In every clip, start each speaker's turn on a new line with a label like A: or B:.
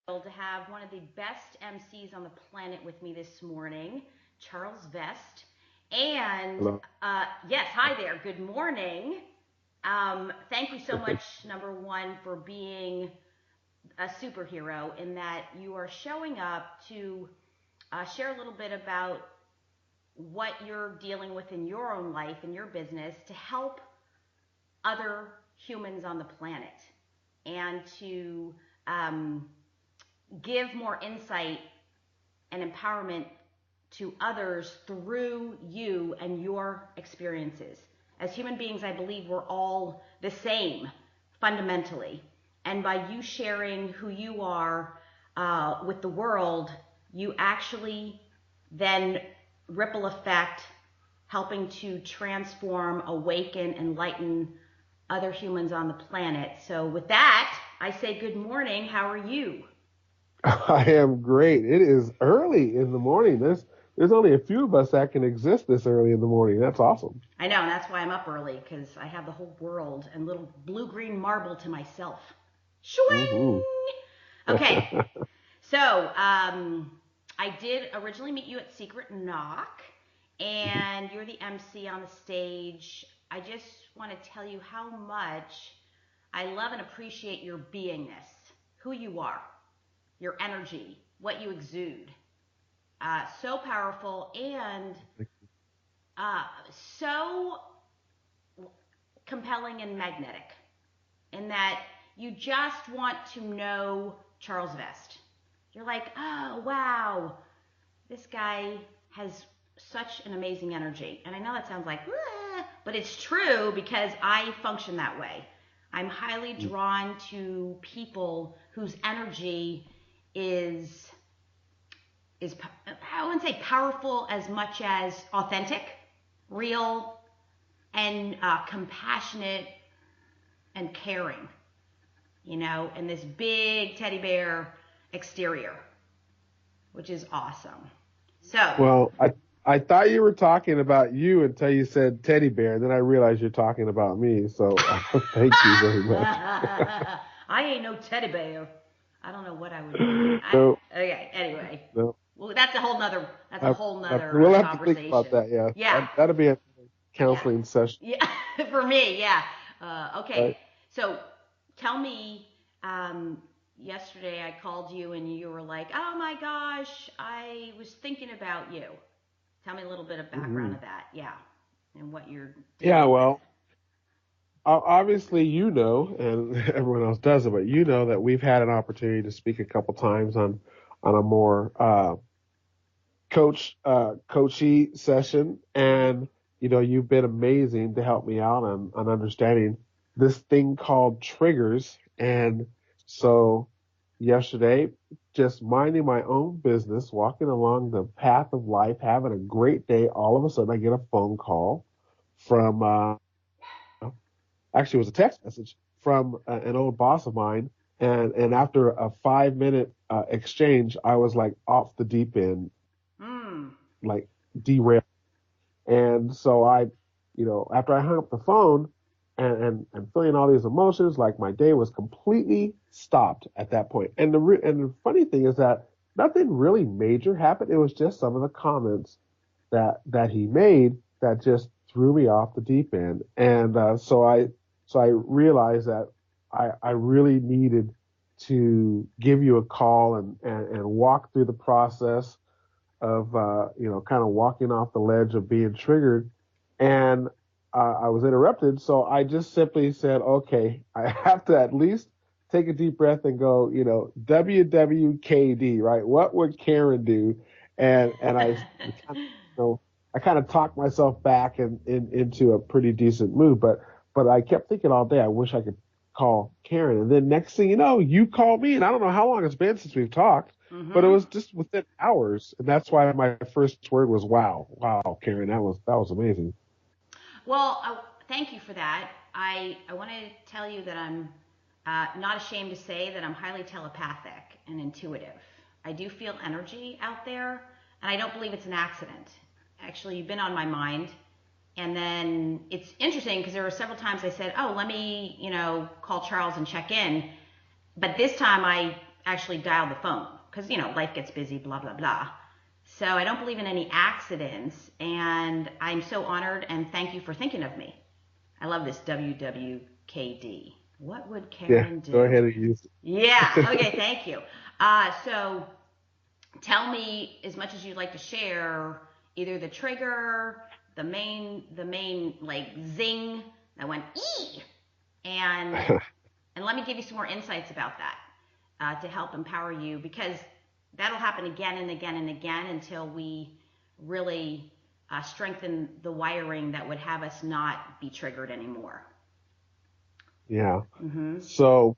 A: To have one of the best MCs on the planet with me this morning, Charles Vest. And
B: Hello.
A: yes, hi there. Good morning. Thank you so much, number one, for being a superhero in that you are showing up to share a little bit about what you're dealing with in your own life, in your business, to help other humans on the planet and to give more insight and empowerment to others through you and your experiences. As human beings, I believe we're all the same fundamentally. And by you sharing who you are with the world, you actually then ripple effect, helping to transform, awaken, enlighten other humans on the planet. So, with that, I say good morning. How are you?
B: I am great. It is early in the morning. There's only a few of us that can exist this early in the morning. That's awesome.
A: I know, and that's why I'm up early, because I have the whole world and little blue green marble to myself.
B: Hmm.
A: Shwing! Okay, so I did originally meet you at Secret Knock, and you're the MC on the stage. I just want to tell you how much I love and appreciate your beingness, who you are, your energy, what you exude. So powerful and uh, so compelling and magnetic in that you just want to know Charles Vest. You're like, oh, wow, this guy has such an amazing energy. And I know that sounds like, but it's true because I function that way. I'm highly drawn to people whose energy is is I wouldn't say powerful as much as authentic, real, and compassionate and caring. And this big teddy bear exterior, which is awesome. So,
B: Well, I thought you were talking about you until you said teddy bear, and then I realized you're talking about me. So thank you very much.
A: I ain't no teddy bear. I don't know what I would be.
B: No,
A: Okay. Anyway,
B: no.
A: well, that's a whole nother. That's a whole nother
B: We'll have to think about
A: conversation.
B: that. Yeah,
A: Yeah.
B: that'll be a
A: Yeah.
B: counseling session,
A: Yeah. For me, yeah. Okay.
B: right?
A: So tell me, yesterday I called you and you were like, oh my gosh, I was thinking about you. Tell me a little bit of background
B: Hmm.
A: of that. Yeah. And what you're
B: Yeah.
A: dealing with.
B: Well, obviously, and everyone else does it, but that we've had an opportunity to speak a couple times on a more coachy session, and you've been amazing to help me out on understanding this thing called triggers. And so yesterday, just minding my own business, walking along the path of life, having a great day, all of a sudden I get a phone call from actually, it was a text message from an old boss of mine. And after a 5 minute exchange, I was like off the deep end,
A: Hmm.
B: like derailed. And so after I hung up the phone and feeling all these emotions, like my day was completely stopped at that point. And the funny thing is that nothing really major happened. It was just some of the comments that he made that just threw me off the deep end. And so I realized that I really needed to give you a call and walk through the process of kind of walking off the ledge of being triggered. And I was interrupted, so I just simply said, okay, I have to at least take a deep breath and go, WWKD, right? What would Karen do? And I kind of talked myself back into a pretty decent mood. But I kept thinking all day, I wish I could call Karen. And then next thing you know, you called me, and I don't know how long it's been since we've talked, but it
A: Mm-hmm.
B: was just within hours. And that's why my first word was wow. Wow, Karen, that was amazing.
A: Well, thank you for that. I want to tell you that I'm not ashamed to say that I'm highly telepathic and intuitive. I do feel energy out there, and I don't believe it's an accident. Actually, you've been on my mind. And then it's interesting because there were several times I said, oh, let me, call Charles and check in. But this time actually dial the phone because, life gets busy, blah, blah, blah. So I don't believe in any accidents, and I'm so honored and thank you for thinking of me. I love this WWKD. What would
B: Yeah,
A: Karen
B: go
A: do?
B: ahead and use
A: Yeah,
B: it.
A: okay, thank you. So tell me as much as you'd like to share, either the trigger, the main like zing that went ee, and and let me give you some more insights about that to help empower you, because that'll happen again and again and again until we really strengthen the wiring that would have us not be triggered anymore.
B: Yeah.
A: Mm-hmm.
B: So,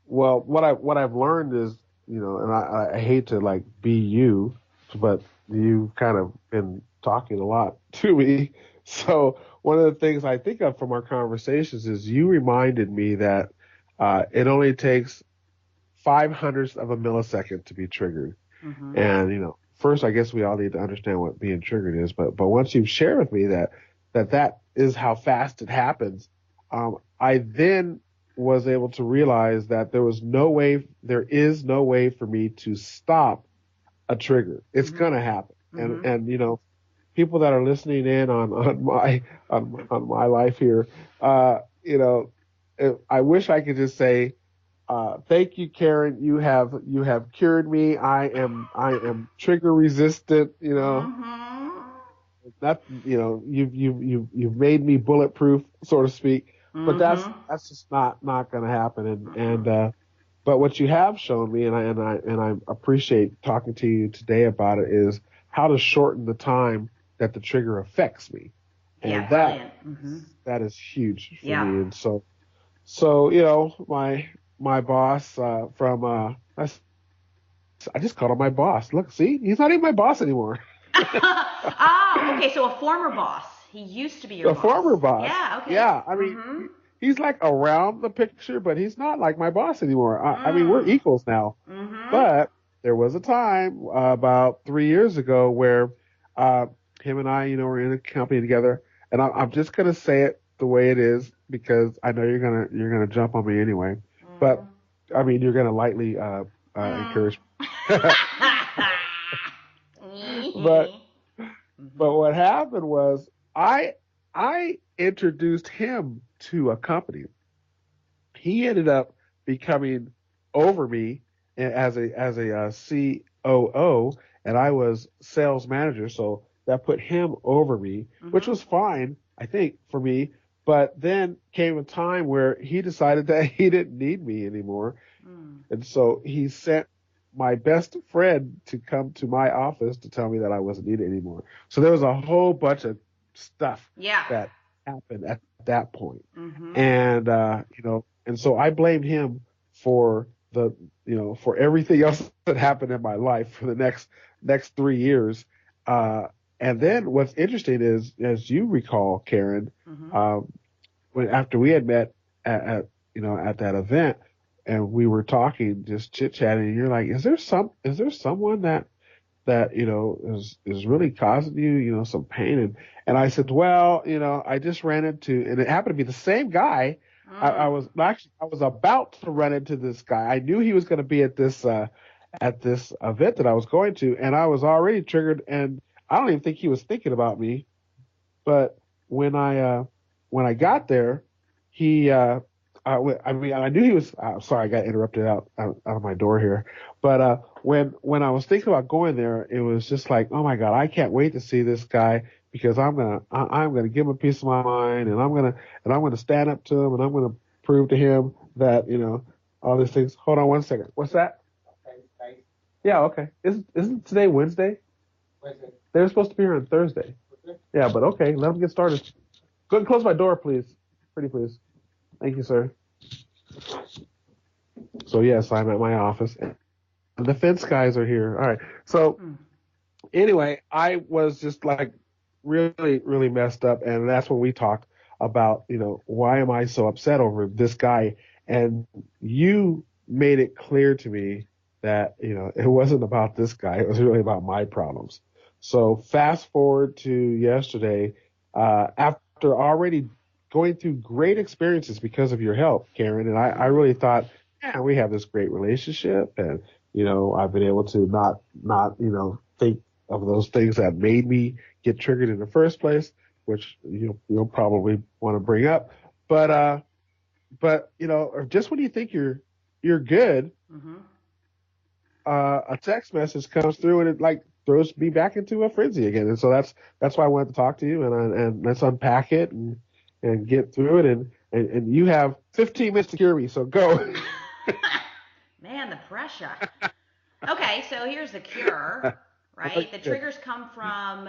B: well, what I've learned is, and I hate to like be you, but you've kind of been talking a lot to me. So one of the things I think of from our conversations is you reminded me that it only takes 5 hundredths of a millisecond to be triggered.
A: Mm-hmm.
B: And, first, I guess we all need to understand what being triggered is. But once you've shared with me that is how fast it happens, I then was able to realize that there is no way for me to stop a trigger. It's
A: Mm-hmm.
B: going to happen.
A: Mm-hmm.
B: And, people that are listening in on my life here, I wish I could just say, thank you, Karen. You have cured me. I am trigger resistant.
A: Mm-hmm.
B: That you've made me bulletproof, so to speak. But that's
A: Mm-hmm.
B: that's just not going to happen. And
A: Mm-hmm.
B: but what you have shown me, and I appreciate talking to you today about it, is how to shorten the time that the trigger affects me,
A: Yeah,
B: and that
A: brilliant. Mm-hmm.
B: that is huge for
A: Yeah.
B: me. And so my boss from I just called him my boss. Look, see, he's not even my boss anymore.
A: Oh, okay. So a former boss. He used to be your
B: The
A: boss.
B: former boss.
A: Yeah. Okay.
B: Yeah, I mean,
A: Mm-hmm.
B: he's like around the picture, but he's not like my boss anymore. I mean, we're
A: Mm.
B: equals now.
A: Mm-hmm.
B: But there was a time about 3 years ago where uh, him and I, were in a company together, and I'm just gonna say it the way it is because I know you're gonna jump on me anyway. But
A: Mm-hmm.
B: I mean, you're gonna lightly
A: Mm.
B: encourage me. but
A: Mm-hmm.
B: but what happened was I introduced him to a company. He ended up becoming over me as a COO, and I was sales manager. So that put him over me, which
A: Mm-hmm.
B: was fine, I think, for me. But then came a time where he decided that he didn't need me anymore,
A: Mm.
B: and so he sent my best friend to come to my office to tell me that I wasn't needed anymore. So there was a whole bunch of stuff
A: Yeah.
B: that happened at that point.
A: Mm-hmm.
B: And so I blamed him for for everything else that happened in my life for the next 3 years. Uh, and then what's interesting is, as you recall, Karen,
A: Mm-hmm.
B: um, when after we had met at that event and we were talking, just chit chatting, and you're like, is there someone that is really causing you some pain? And I said, well, I just ran into, and it happened to be the same guy.
A: Mm.
B: I was about to run into this guy. I knew he was going to be at this event that I was going to, and I was already triggered, and I don't even think he was thinking about me. But when I got there, he I mean, I knew he was. Sorry, I got interrupted out of my door here. But when I was thinking about going there, it was just like, oh my God, I can't wait to see this guy because I'm gonna give him a piece of my mind, and I'm gonna stand up to him, and I'm gonna prove to him that all these things. Hold on one second. What's that? Yeah, okay. Isn't today Wednesday? They were supposed to be here on Thursday. Yeah, but okay, let them get started. Go ahead and close my door, please. Pretty please. Thank you, sir. So yes, I'm at my office. And the fence guys are here. All right. So
A: Mm.
B: anyway, I was just like really, really messed up, and that's when we talked about, why am I so upset over this guy? And you made it clear to me that, it wasn't about this guy. It was really about my problems. So fast forward to yesterday, after already going through great experiences because of your help, Karen, and I really thought yeah, we have this great relationship, and I've been able to not think of those things that made me get triggered in the first place, which you'll probably want to bring up. But or just when you think you're good,
A: Mm-hmm.
B: a text message comes through and it like throws me back into a frenzy again. And so that's why I wanted to talk to you, and let's unpack it and get through it. And you have 15 minutes to cure me, so go.
A: Man, the pressure. Okay, so here's the cure, right? The
B: Good.
A: triggers come from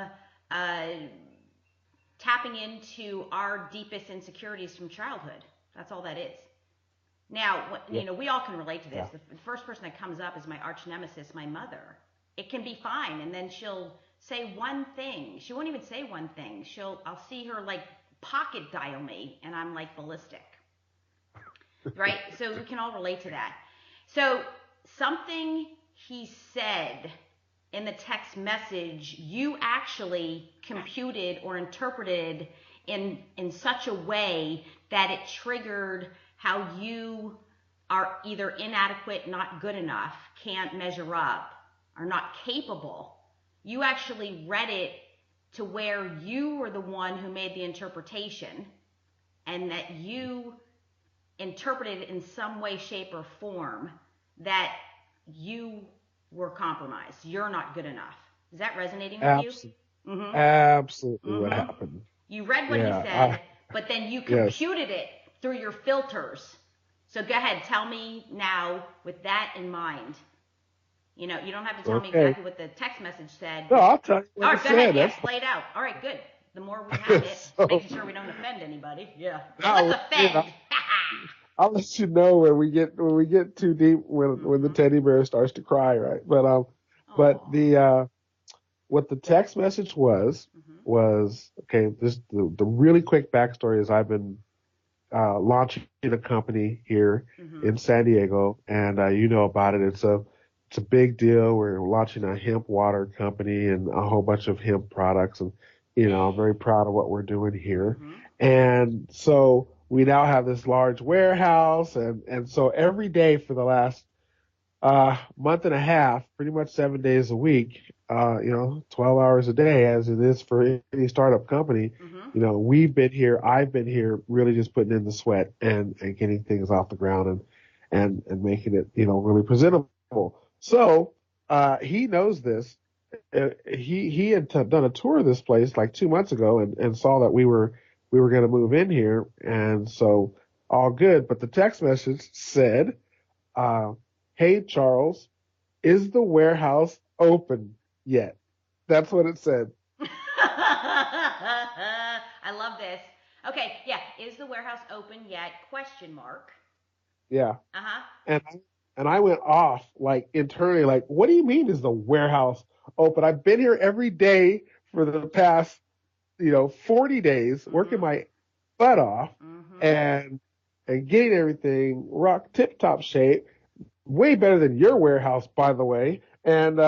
A: uh, tapping into our deepest insecurities from childhood. That's all that is. Now,
B: Yeah.
A: we all can relate to this.
B: Yeah.
A: The first person that comes up is my arch nemesis, my mother. It can be fine, and then she'll say one thing. She won't even say one thing. I'll see her like pocket dial me, and I'm like ballistic, right? So we can all relate to that. So something he said in the text message, you actually computed or interpreted in such a way that it triggered how you are either inadequate, not good enough, can't measure up, are not capable. You actually read it to where you were the one who made the interpretation, and that you interpreted in some way, shape, or form that you were compromised. You're not good enough. Is that resonating with you?
B: Absolutely.
A: Mm-hmm.
B: Absolutely what
A: Mm-hmm.
B: happened.
A: You read what he
B: Yeah.
A: said, but then you
B: Yes.
A: computed it through your filters. So go ahead, tell me now with that in mind. You don't have to tell me
B: Okay.
A: exactly what the text message said.
B: No,
A: Just,
B: I'll tell you
A: all
B: what it
A: right, go ahead.
B: said.
A: Yeah,
B: That's
A: lay it out. All right, good. The more we have it, just
B: so.
A: making sure we don't offend anybody. Yeah. Let's
B: I'll,
A: offend.
B: I'll let you know when we get too deep when the
A: Mm-hmm.
B: teddy bear starts to cry, right? But
A: Oh.
B: the what the text message
A: Mm-hmm.
B: was okay. The really quick backstory is I've been launching a company here
A: Mm-hmm.
B: in San Diego, and you know about it. It's a big deal. We're launching a hemp water company and a whole bunch of hemp products, and I'm
A: Yay.
B: very proud of what we're doing here.
A: Mm-hmm.
B: And so we now have this large warehouse, and so every day for the last month and a half, pretty much 7 days a week, 12 hours a day, as it is for any startup company.
A: Mm-hmm.
B: I've been here really just putting in the sweat and getting things off the ground and making it, really presentable. So, he knows this. He had done a tour of this place like 2 months ago and saw that we were going to move in here. And so all good. But the text message said, uh, "Hey Charles, is the warehouse open yet?" That's what it said.
A: I love this. Okay, yeah. Is the warehouse open yet? Question mark.
B: Yeah.
A: Uh-huh.
B: And and I went off like internally, like, what do you mean is the warehouse open? I've been here every day for the past, 40 days, working
A: Mm-hmm.
B: my butt off
A: Mm-hmm.
B: and getting everything rock tip top shape, way better than your warehouse, by the way. And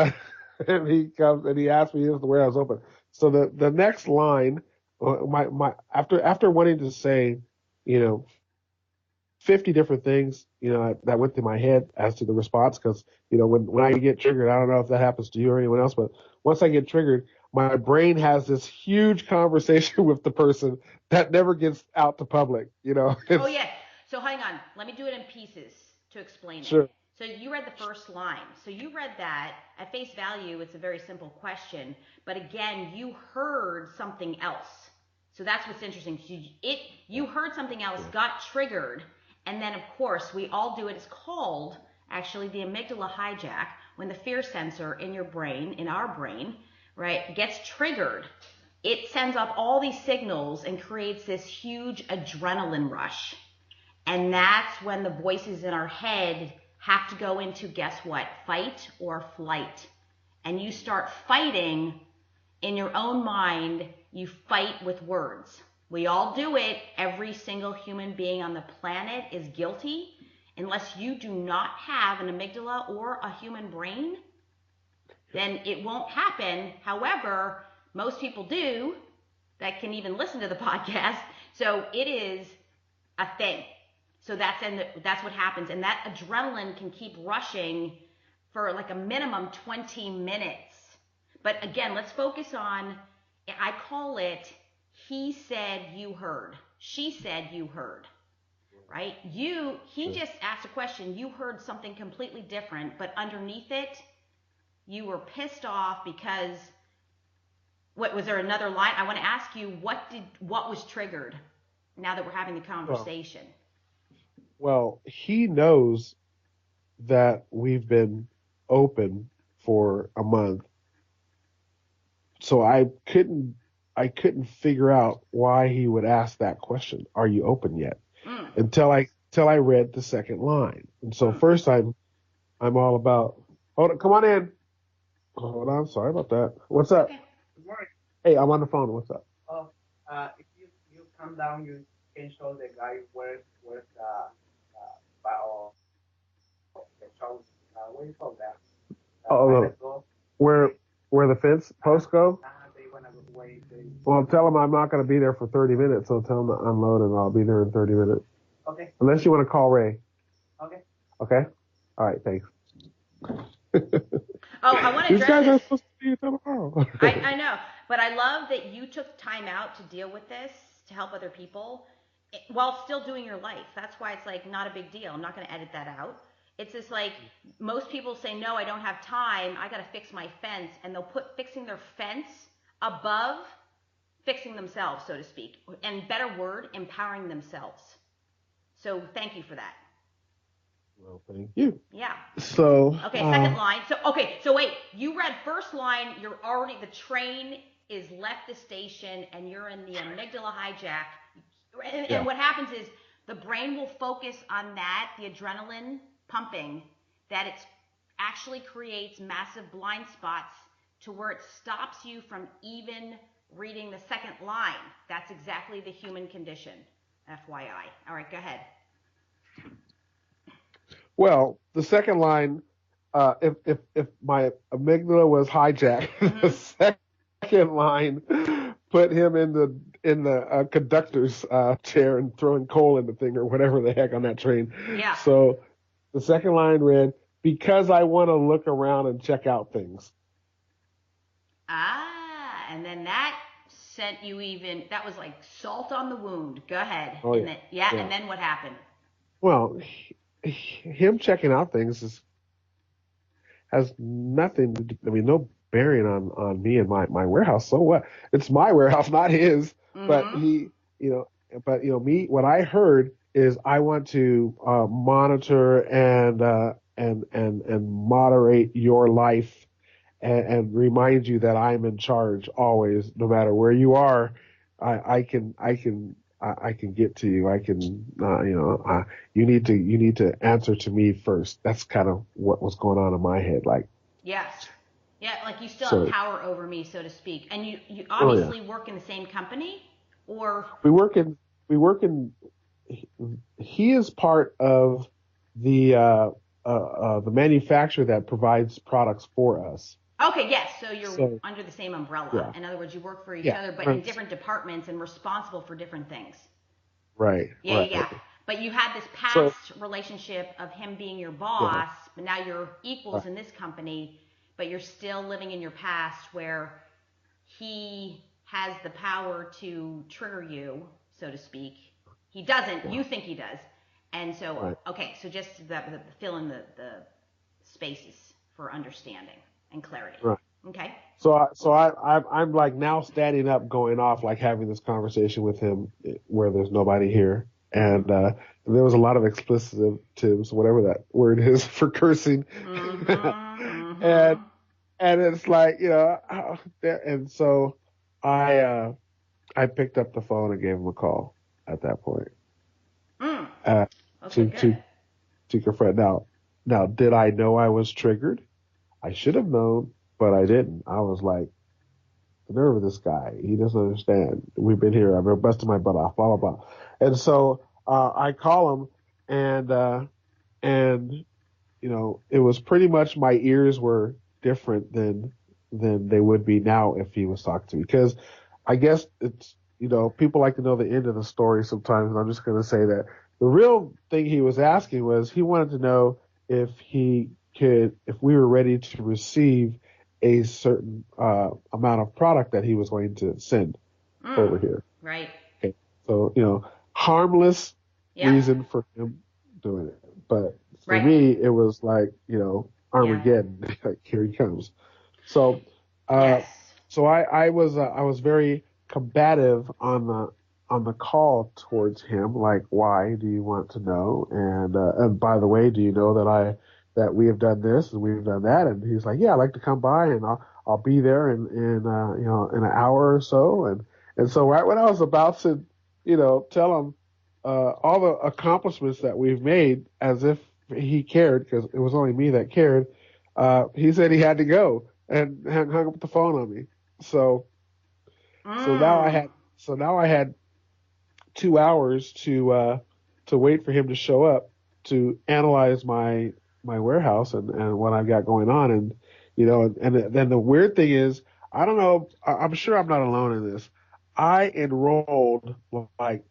B: and he comes and he asks me if the warehouse open. So the next line, my after wanting to say, you know, 50 different things, that went through my head as to the response. Because, when I get triggered, I don't know if that happens to you or anyone else, but once I get triggered, my brain has this huge conversation with the person that never gets out to public.
A: Oh,
B: It's
A: yeah. So hang on. Let me do it in pieces to explain it.
B: sure.
A: So you read the first line. So you read that at face value, it's a very simple question. But again, you heard something else. So that's what's interesting. You heard something else,
B: Yeah.
A: got triggered, and then of course we all do it. It's called actually the amygdala hijack, when the fear sensor in your brain, in our brain, right, gets triggered. It sends off all these signals and creates this huge adrenaline rush. And that's when the voices in our head have to go into, guess what? Fight or flight. And you start fighting in your own mind. You fight with words. We all do it. Every single human being on the planet is guilty. Unless you do not have an amygdala or a human brain, then it won't happen. However, most people do that can even listen to the podcast. So it is a thing. So that's what happens, and that adrenaline can keep rushing for like a minimum 20 minutes. But again, let's focus on, I call it, he said you heard, she said you heard, right? He just asked a question, you heard something completely different, but underneath it, you were pissed off because, what was there another line? I want to ask you, what was triggered now that we're having the conversation?
B: Well, he knows that we've been open for a month. So I couldn't figure out why he would ask that question. Are you open yet? Until I read the second line. And so first I'm all about, hold on, come on in. Hold on, sorry about that. What's up?
A: Okay.
C: Good morning.
B: Hey, I'm on the phone. What's up?
C: If you come down, you can show the guy where's bio the shows. What do you call that?
B: Where the fence posts go?
C: They wanna wait.
B: Well, tell him I'm not going to be there for 30 minutes. So tell him to unload and I'll be there in 30 minutes.
C: Okay.
B: Unless you want to call Ray.
C: Okay.
B: Okay? All right, thanks.
A: Oh, I want to
B: These
A: address
B: guys are
A: this.
B: supposed to be tomorrow.
A: I know, but I love that you took time out to deal with this, to help other people, while still doing your life. That's why it's like not a big deal. I'm not going to edit that out. It's just like most people say, no, I don't have time. I got to fix my fence. And they'll put fixing their fence above fixing themselves, so to speak. And better word, empowering themselves. So thank you for that.
B: Well, thank you.
A: Yeah.
B: So.
A: Okay, second line. So wait, you read first line, the train is left the station and you're in the amygdala hijack. And what happens is the brain will focus on that, the adrenaline pumping, that it actually creates massive blind spots to where it stops you from even reading the second line. That's exactly the human condition, FYI. All right, go ahead.
B: Well, the second line, if my amygdala was hijacked, the second line put him in the conductor's chair and throwing coal in the thing or whatever the heck on that train.
A: Yeah.
B: So the second line read, because I want to look around and check out things.
A: And then that sent you that was like salt on the wound. Go ahead.
B: Oh,
A: and and then what happened?
B: Well, him checking out things has nothing to do, no bearing on me and my warehouse. So what? It's my warehouse, not his. Mm-hmm. But me, what I heard is I want to monitor and moderate your life and remind you that I'm in charge always, no matter where you are. I can get to you. I can, you need to answer to me first. That's kind of what was going on in my head. Like,
A: yes. Yeah. Like you still have power over me, so to speak. And you obviously work in the same company, or
B: we work in, he is part of the manufacturer that provides products for us.
A: Okay, yes. So you're under the same umbrella. Yeah. In other words, you work for each other, but in different departments and responsible for different things.
B: Right.
A: Yeah,
B: right.
A: yeah. But you had this past relationship of him being your boss, but now you're equals in this company, but you're still living in your past where he has the power to trigger you, so to speak. He doesn't. Yeah. You think he does. And so, okay, so just fill in the spaces for understanding and clarity.
B: Right.
A: Okay.
B: So I'm like now standing up, going off, like having this conversation with him where there's nobody here, and there was a lot of explicitives, whatever that word is for cursing, and it's like and so I picked up the phone and gave him a call at that point. To confront. Now, did I know I was triggered? I should have known, but I didn't. I was like, the nerve of this guy. He doesn't understand. We've been here. I've been busting my butt off, blah, blah, blah. And so I call him, and it was pretty much my ears were different than they would be now if he was talking to me. Because I guess it's, people like to know the end of the story sometimes, and I'm just going to say that The real thing he was asking was he wanted to know if we were ready to receive a certain amount of product that he was going to send over here.
A: Right.
B: Okay. So, harmless
A: Yep.
B: reason for him doing it. But for
A: Right.
B: me, it was like, Armageddon. Like, here he comes. So,
A: Yes.
B: so I was very combative on the call towards him. Like, why do you want to know? And by the way, do you know that we have done this and we've done that? And he's like, yeah, I'd like to come by and I'll be there in an hour or so. And so right when I was about to, tell him all the accomplishments that we've made, as if he cared, because it was only me that cared, he said he had to go and hung up the phone on me. So so now I had 2 hours to wait for him to show up to analyze my warehouse and what I've got going on. And and then the weird thing is, I don't know, I'm sure I'm not alone in this. I enrolled like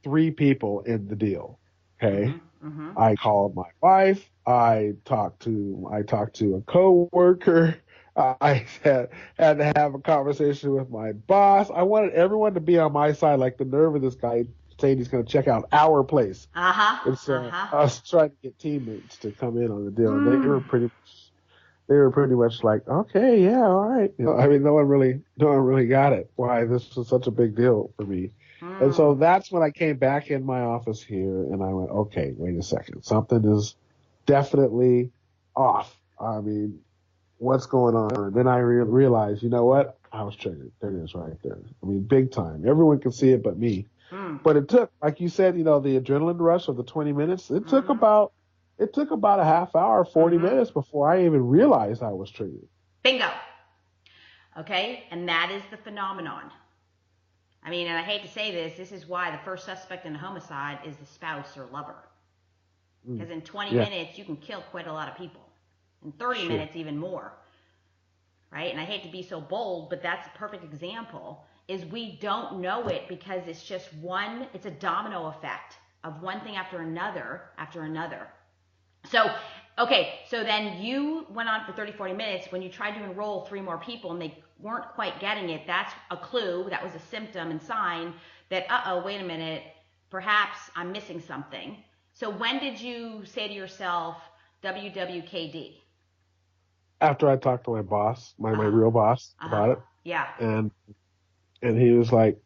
B: 3 people in the deal. Okay. I called my wife. I talked to a coworker. I had to have a conversation with my boss. I wanted everyone to be on my side. Like, the nerve of this guy saying he's going to check out our place. And so I was trying to get teammates to come in on the deal, and they were pretty much like, okay, yeah, all right. I mean, no one really got it. Why this was such a big deal for me. And so that's when I came back in my office here, and I went, okay, wait a second. Something is definitely off. I mean, what's going on? And then I realized, you know what? I was triggered. There it is right there. I mean, big time. Everyone can see it but me. But it took, like you said, the adrenaline rush of the 20 minutes, it took about a half hour, 40 minutes before I even realized I was triggered.
A: Bingo. Okay, and that is the phenomenon. I mean, and I hate to say this is why the first suspect in a homicide is the spouse or lover. Because in 20 minutes, you can kill quite a lot of people. In 30 minutes, even more. Right? And I hate to be so bold, but that's a perfect example, is we don't know it because it's just it's a domino effect of one thing after another. So, okay, so then you went on for 30, 40 minutes. When you tried to enroll 3 more people and they weren't quite getting it, that's a clue, that was a symptom and sign that, wait a minute, perhaps I'm missing something. So when did you say to yourself, WWKD?
B: After I talked to my boss, my real boss, about it.
A: Yeah.
B: And he was like,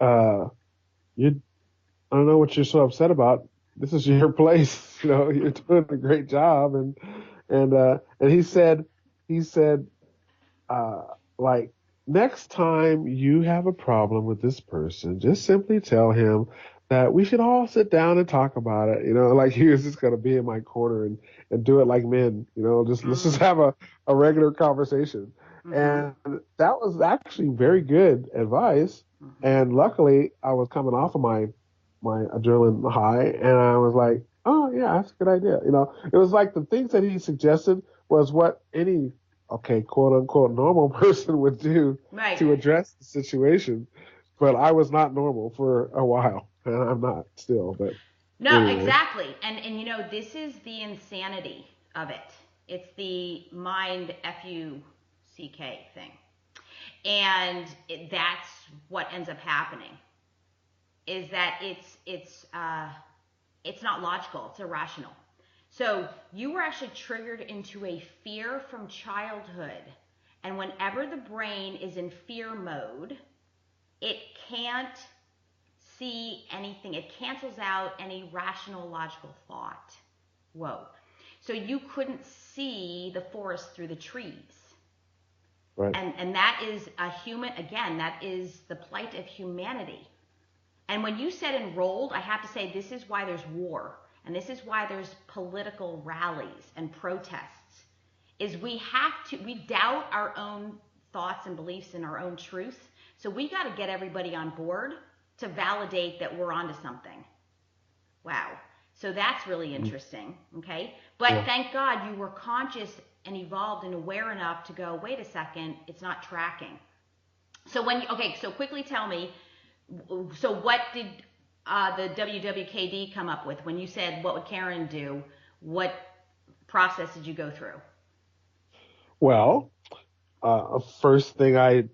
B: I don't know what you're so upset about. This is your place. You're doing a great job. And he said, like, next time you have a problem with this person, just simply tell him that we should all sit down and talk about it. Like, he was just going to be in my corner and do it like men, let's just have a regular conversation. And that was actually very good advice. And luckily I was coming off of my adrenaline high, and I was like, oh yeah, that's a good idea. It was like the things that he suggested was what any quote unquote normal person would do to address the situation. But I was not normal for a while, and I'm not still. But
A: no,
B: anyway.
A: Exactly. And this is the insanity of it. It's the mind FUCK thing. And that's what ends up happening. Is that it's not logical, it's irrational. So you were actually triggered into a fear from childhood. And whenever the brain is in fear mode, it can't see anything. It cancels out any rational, logical thought. Whoa. So you couldn't see the forest through the trees.
B: Right.
A: And that is that is the plight of humanity. And when you said enrolled, I have to say this is why there's war. And this is why there's political rallies and protests. Is we doubt our own thoughts and beliefs and our own truth. So we got to get everybody on board to validate that we're onto something. Wow. So that's really interesting. Okay. But thank God you were conscious and evolved and aware enough to go, wait a second, it's not tracking. So so quickly tell me, so what did the WWKD come up with when you said, what would Karen do? What process did you go through?
B: Well, first thing I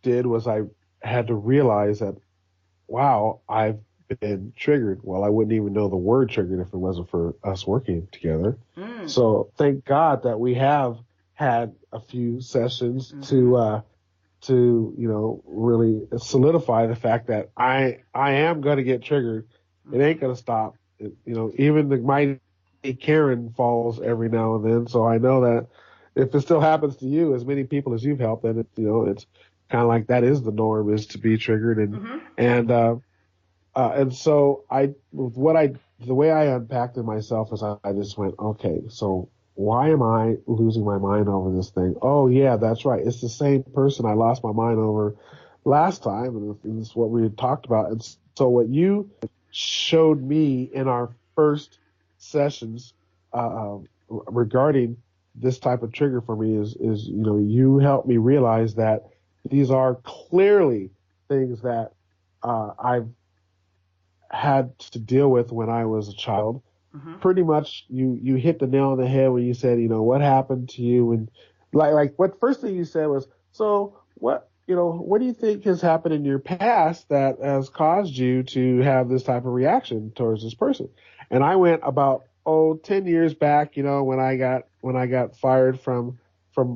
B: did was I had to realize that, wow, I've been triggered. Well, I wouldn't even know the word triggered if it wasn't for us working together. So thank God that we have had a few sessions to really solidify the fact that I am going to get triggered. It ain't going to stop. Even the mighty Karen falls every now and then. So I know that if it still happens to you, as many people as you've helped, then it's kind of like that is the norm, is to be triggered. And so the way I unpacked it myself is I just went, okay, so why am I losing my mind over this thing? Oh yeah, that's right. It's the same person I lost my mind over last time. And it's what we had talked about. And so what you showed me in our first sessions, regarding this type of trigger for me is, you helped me realize that these are clearly things that, I've had to deal with when I was a child. Pretty much you hit the nail on the head when you said, what happened to you, and like what first thing you said was, so what do you think has happened in your past that has caused you to have this type of reaction towards this person? And I went about 10 years back, when I got fired from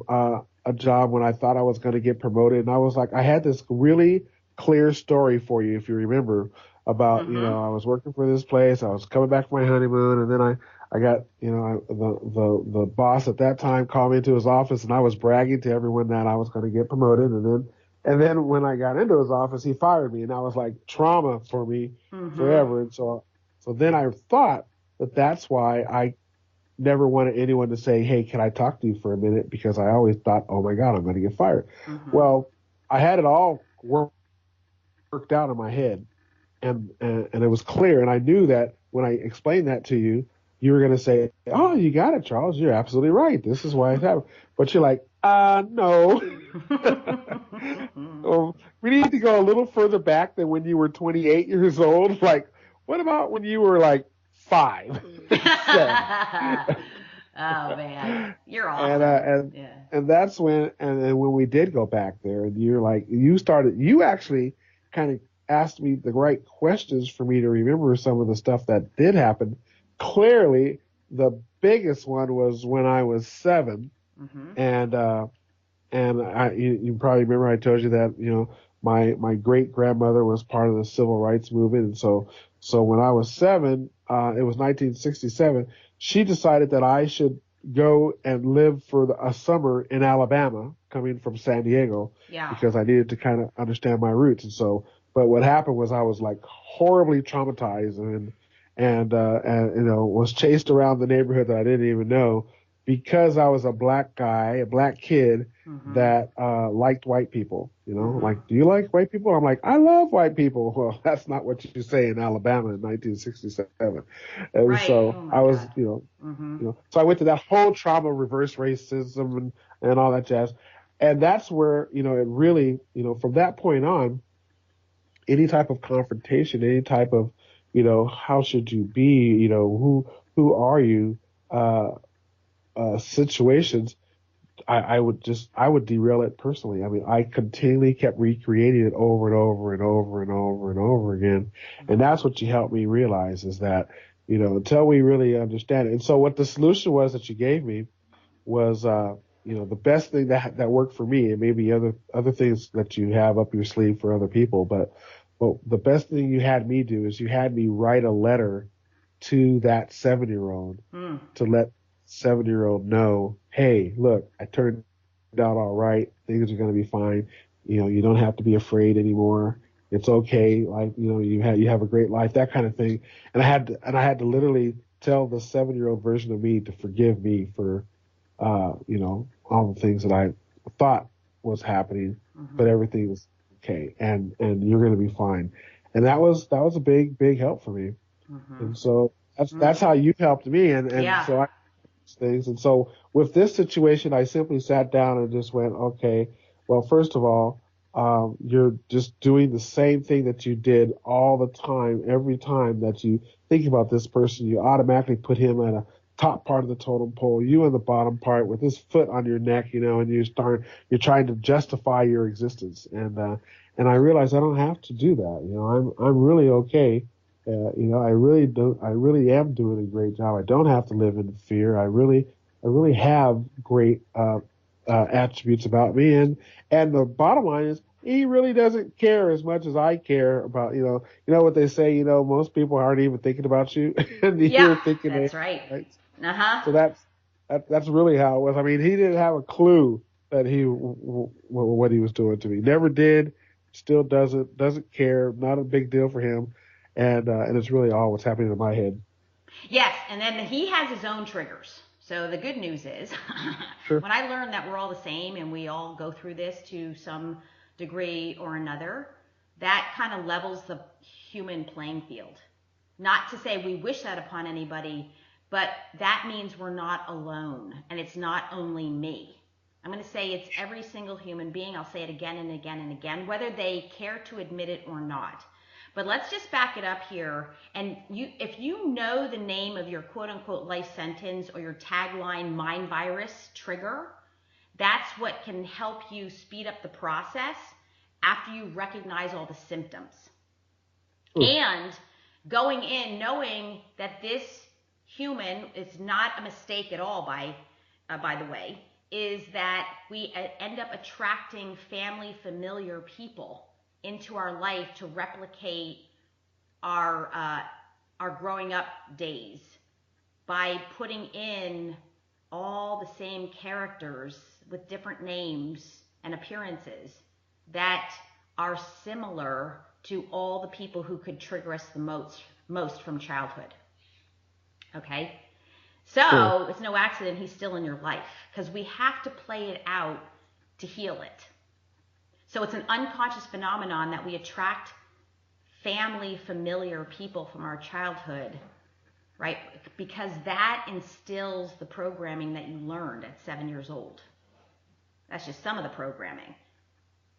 B: a job when I thought I was going to get promoted, and I was like, I had this really clear story for you, if you remember, about, I was working for this place, I was coming back from my honeymoon, and then I got, the boss at that time called me into his office, and I was bragging to everyone that I was going to get promoted, and then when I got into his office, he fired me, and that was like trauma for me forever. And so then I thought that's why I never wanted anyone to say, hey, can I talk to you for a minute? Because I always thought, oh my God, I'm going to get fired. Well, I had it all worked out in my head. And it was clear, and I knew that when I explained that to you, you were going to say, oh, you got it, Charles. You're absolutely right. This is why it happened. But you're like, no. We need to go a little further back than when you were 28 years old. Like, what about when you were like 5?
A: Oh man, you're awesome.
B: And that's when, and when we did go back there, and you're like, you actually kind of asked me the right questions for me to remember some of the stuff that did happen. Clearly, the biggest one was when I was 7, and you probably remember I told you that my great grandmother was part of the civil rights movement, and so when I was 7, it was 1967. She decided that I should go and live for a summer in Alabama, coming from San Diego, because I needed to kind of understand my roots, and so. But what happened was I was like horribly traumatized and was chased around the neighborhood that I didn't even know because I was a black guy, a black kid that liked white people. Like, do you like white people? I'm like, I love white people. Well, that's not what you say in Alabama in 1967. And
A: right.
B: So I was, so I went to that whole trauma, reverse racism and all that jazz. And that's where, it really, from that point on, any type of confrontation, any type of, how should you be, who are you, situations, I would derail it personally. I mean, I continually kept recreating it over and over and over and over and over again. And that's what you helped me realize, is that, until we really understand it. And so what the solution was that you gave me was, the best thing that worked for me, and maybe other things that you have up your sleeve for other people, but the best thing you had me do is you had me write a letter to that 7-year-old to let 7-year-old know, hey, look, I turned out all right. Things are going to be fine. You don't have to be afraid anymore. It's okay. Like, you have a great life, that kind of thing. And I had to literally tell the 7-year-old version of me to forgive me for, all the things that I thought was happening, but everything was okay, and you're going to be fine. And that was a big help for me. And so that's how you helped me. And so I things. And so with this situation, I simply sat down and just went, okay, well, first of all, you're just doing the same thing that you did all the time. Every time that you think about this person, you automatically put him at a top part of the totem pole, you in the bottom part with his foot on your neck, and you're trying to justify your existence. And I realize I don't have to do that. I'm really okay. I really am doing a great job. I don't have to live in fear. I really have great, attributes about me. And the bottom line is, he really doesn't care as much as I care about, what they say, most people aren't even thinking about you and
A: Yeah,
B: you're thinking
A: that's
B: it,
A: right.
B: right?
A: Uh-huh.
B: So that's really how it was. I mean, he didn't have a clue that what he was doing to me. Never did, still doesn't care, not a big deal for him. And it's really all what's happening in my head.
A: Yes, and then he has his own triggers. So the good news is,
B: Sure.
A: when I learned that we're all the same and we all go through this to some degree or another, that kind of levels the human playing field. Not to say we wish that upon anybody, but that means we're not alone and it's not only me. I'm going to say it's every single human being. I'll say it again and again and again, whether they care to admit it or not. But let's just back it up here. And if you know the name of your quote unquote life sentence or your tagline mind virus trigger, that's what can help you speed up the process after you recognize all the symptoms. And going in knowing that this human is not a mistake at all, by the way, is that we end up attracting family familiar people into our life to replicate our growing up days by putting in all the same characters with different names and appearances that are similar to all the people who could trigger us the most from childhood. Okay? So it's no accident he's still in your life, because we have to play it out to heal it. So it's an unconscious phenomenon that we attract family, familiar people from our childhood, right? Because that instills the programming that you learned at 7 years old. That's just some of the programming.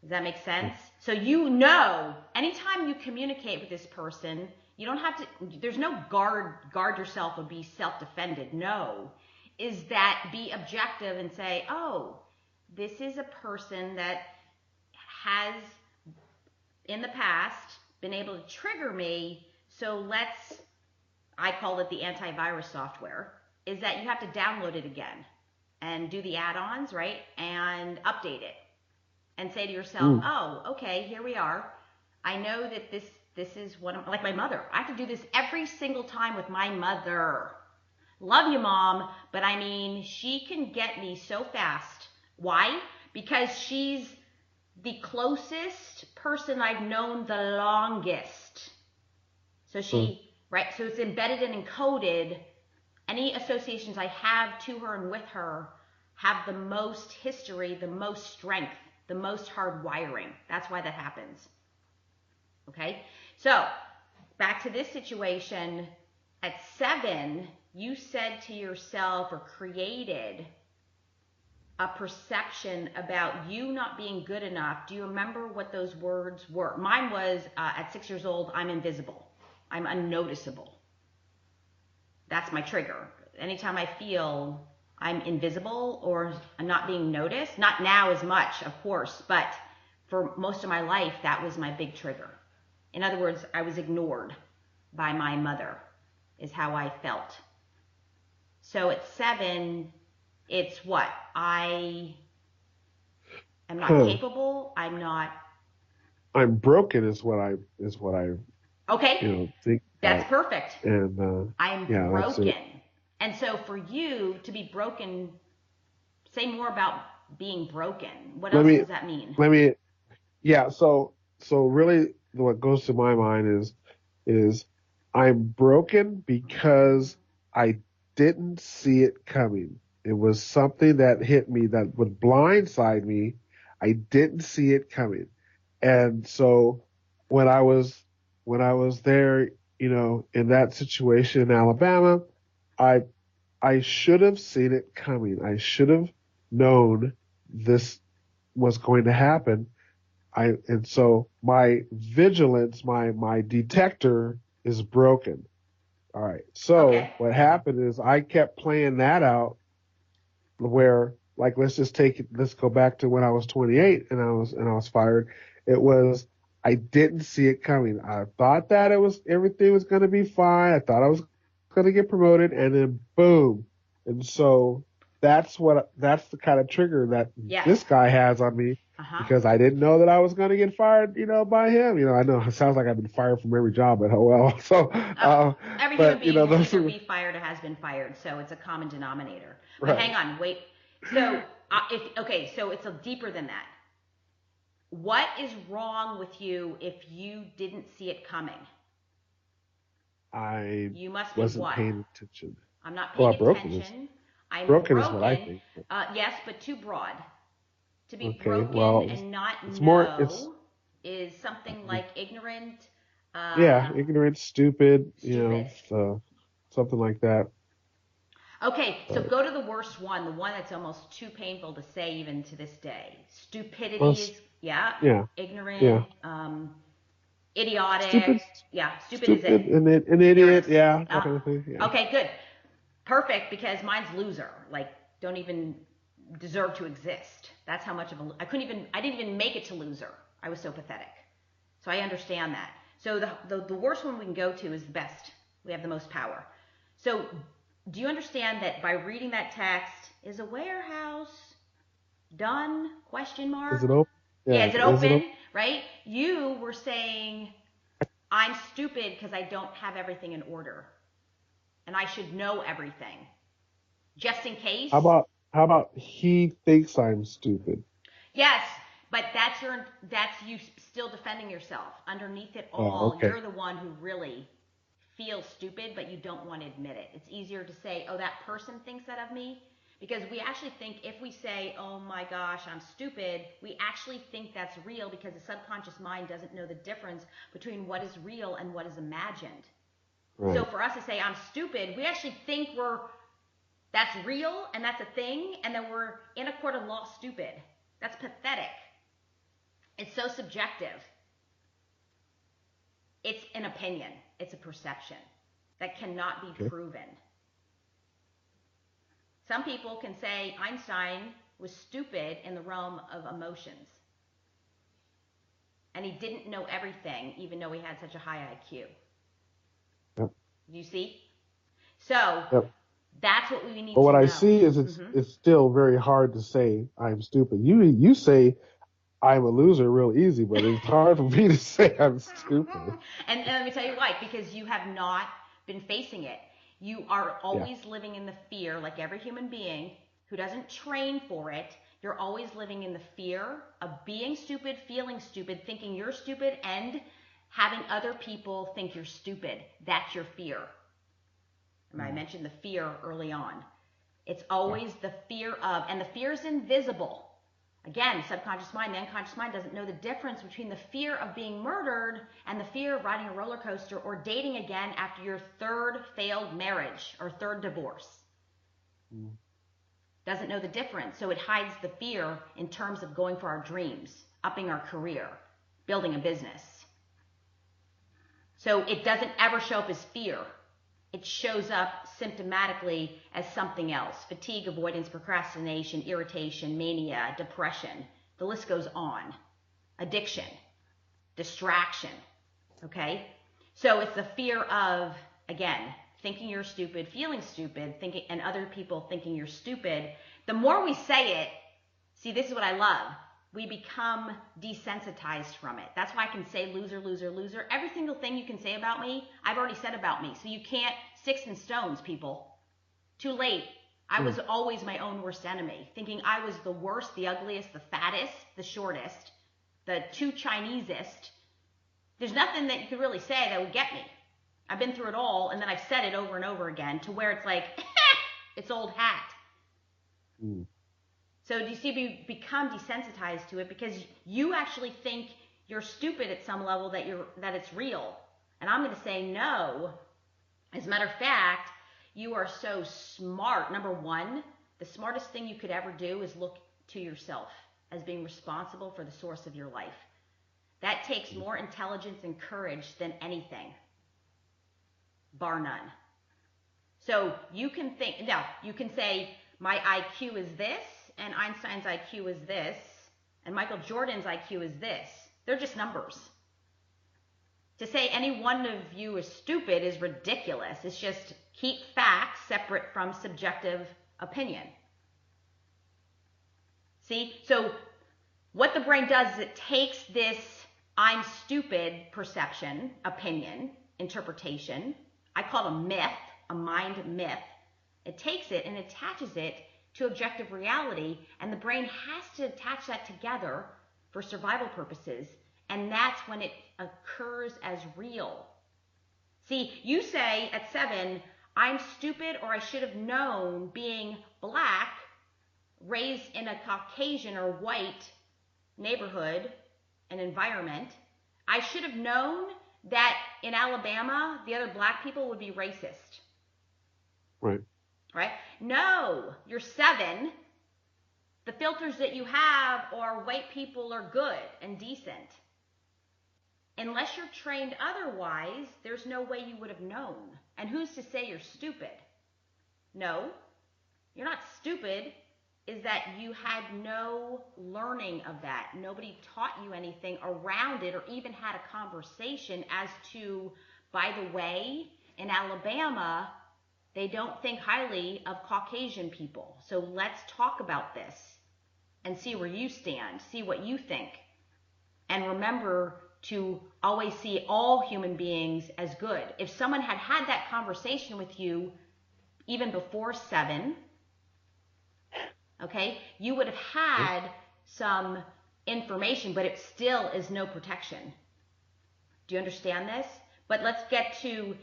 A: Does that make sense? So anytime you communicate with this person, you don't have to, there's no guard yourself or be self-defended. No, is that be objective and say, oh, this is a person that has in the past been able to trigger me. So I call it the antivirus software, is that you have to download it again and do the add-ons, right? And update it and say to yourself, oh, okay, here we are. I know that this is like my mother. I have to do this every single time with my mother. Love you, Mom, but I mean, she can get me so fast. Why? Because she's the closest person I've known the longest. So right? So it's embedded and encoded. Any associations I have to her and with her have the most history, the most strength, the most hard wiring. That's why that happens. Okay? So, back to this situation. At 7, you said to yourself or created a perception about you not being good enough. Do you remember what those words were? Mine was, at 6 years old, I'm invisible. I'm unnoticeable. That's my trigger. Anytime I feel I'm invisible or I'm not being noticed, not now as much, of course, but for most of my life, that was my big trigger. In other words, I was ignored by my mother, is how I felt. So at 7, it's what? I am not capable.
B: I'm broken is what I
A: okay.
B: think.
A: That's perfect.
B: And
A: I'm broken. And so for you to be broken, say more about being broken. What else does that mean?
B: So really what goes to my mind is I'm broken because I didn't see it coming. It was something that hit me that would blindside me. I didn't see it coming. And so when I was there, in that situation in Alabama, I should have seen it coming. I should have known this was going to happen. and so my vigilance, my detector is broken. All right. So
A: Okay.
B: what happened is I kept playing that out where, like, let's go back to when I was 28 and I was fired. It was, I didn't see it coming. I thought that everything was going to be fine. I thought I was going to get promoted, and then boom. And so that's the kind of trigger that
A: Yes.
B: this guy has on me, because I didn't know that I was going to get fired, by him. I know it sounds like I've been fired from every job, but oh well. So,
A: every human
B: but
A: being will
B: those
A: either
B: are
A: be fired or has been fired, so it's a common denominator. But
B: right.
A: hang on, wait. So, so it's deeper than that. What is wrong with you if you didn't see it coming?
B: I
A: You must be
B: wasn't
A: what?
B: paying attention.
A: I'm not
B: Well,
A: paying
B: broken is
A: attention. I'm
B: broken is what I
A: broken.
B: think.
A: Yes, but too broad. To be
B: Okay,
A: broken
B: well,
A: and not
B: it's more. It's
A: know is something like ignorant,
B: yeah, ignorant, stupid.
A: stupid.
B: Something like that.
A: Okay, so
B: But,
A: go to the worst one, the one that's almost too painful to say even to this day.
B: well,
A: Stupidity is, yeah,
B: yeah,
A: ignorant,
B: yeah,
A: idiotic,
B: stupid,
A: yeah, stupid is it.
B: stupid, an
A: There it
B: idiot.
A: is.
B: Yeah, that kind of thing. Yeah.
A: Okay, good. Perfect, because mine's loser. Like, don't even deserve to exist. That's how much of a, I didn't even make it to loser. I was so pathetic. So I understand that. So the worst one we can go to is the best. We have the most power. So do you understand that by reading that text, is a warehouse done? Question
B: Is
A: mark.
B: it open?
A: Yeah,
B: Yeah.
A: is it
B: Is it
A: open?
B: open?
A: Right? You were saying I'm stupid because I don't have everything in order, and I should know everything, just in case.
B: How about he thinks I'm stupid?
A: Yes, but that's you still defending yourself. Underneath it
B: Oh,
A: all,
B: okay.
A: you're the one who really feels stupid, but you don't want to admit it. It's easier to say, "Oh, that person thinks that of me." Because we actually think if we say, "Oh my gosh, I'm stupid," we actually think that's real because the subconscious mind doesn't know the difference between what is real and what is imagined. So
B: Right.
A: for us to say I'm stupid, we actually think that's real and that's a thing, and then we're in a court of law stupid. That's pathetic. It's so subjective. It's an opinion. It's a perception that cannot be
B: Okay.
A: proven. Some people can say Einstein was stupid in the realm of emotions, and he didn't know everything, even though he had such a high IQ.
B: Yep.
A: You see? So
B: Yep.
A: that's what we need
B: But
A: to
B: what I
A: know.
B: see is it's still very hard to say I'm stupid. You say I'm a loser real easy, but it's hard for me to say I'm stupid.
A: And let me tell you why, because you have not been facing it. You are
B: Yeah.
A: always living in the fear, like every human being who doesn't train for it. You're always living in the fear of being stupid, feeling stupid, thinking you're stupid, and having other people think you're stupid. That's your fear. And I mentioned the fear early on. It's
B: Yeah.
A: always the fear of, and the fear is invisible. Again, subconscious mind, the unconscious mind doesn't know the difference between the fear of being murdered and the fear of riding a roller coaster or dating again after your third failed marriage or third divorce. Doesn't know the difference. So it hides the fear in terms of going for our dreams, upping our career, building a business. So it doesn't ever show up as fear. It shows up symptomatically as something else. Fatigue, avoidance, procrastination, irritation, mania, depression. The list goes on. Addiction, distraction. Okay? So it's the fear of, again, thinking you're stupid, feeling stupid, thinking, and other people thinking you're stupid. The more we say it, see, this is what I love. We become desensitized from it. That's why I can say loser, loser, loser. Every single thing you can say about me, I've already said about me. So you can't, sticks and stones, people. Too late. I was always my own worst enemy, thinking I was the worst, the ugliest, the fattest, the shortest, the too Chinesest. There's nothing that you could really say that would get me. I've been through it all, and then I've said it over and over again to where it's like, it's old hat. So do you see, we become desensitized to it because you actually think you're stupid at some level, that it's real. And I'm going to say no. As a matter of fact, you are so smart. Number one, the smartest thing you could ever do is look to yourself as being responsible for the source of your life. That takes more intelligence and courage than anything, bar none. So you can think, now you can say my IQ is this, and Einstein's IQ is this, and Michael Jordan's IQ is this. They're just numbers. To say any one of you is stupid is ridiculous. It's just keep facts separate from subjective opinion. See? So what the brain does is it takes this I'm stupid perception, opinion, interpretation. I call it a myth, a mind myth. It takes it and attaches it to objective reality, and the brain has to attach that together for survival purposes, and that's when it occurs as real. See, you say at 7, I'm stupid, or I should have known, being black, raised in a Caucasian or white neighborhood and environment, I should have known that in Alabama, the other black people would be racist.
B: Right.
A: Right? No, you're 7. The filters that you have are white people are good and decent. Unless you're trained otherwise, there's no way you would have known. And who's to say you're stupid? No, you're not stupid. Is that you had no learning of that. Nobody taught you anything around it or even had a conversation as to, by the way, in Alabama, they don't think highly of Caucasian people. So let's talk about this and see where you stand, see what you think. And remember to always see all human beings as good. If someone had had that conversation with you even before 7, okay, you would have had some information, but it still is no protection. Do you understand this? But let's get to,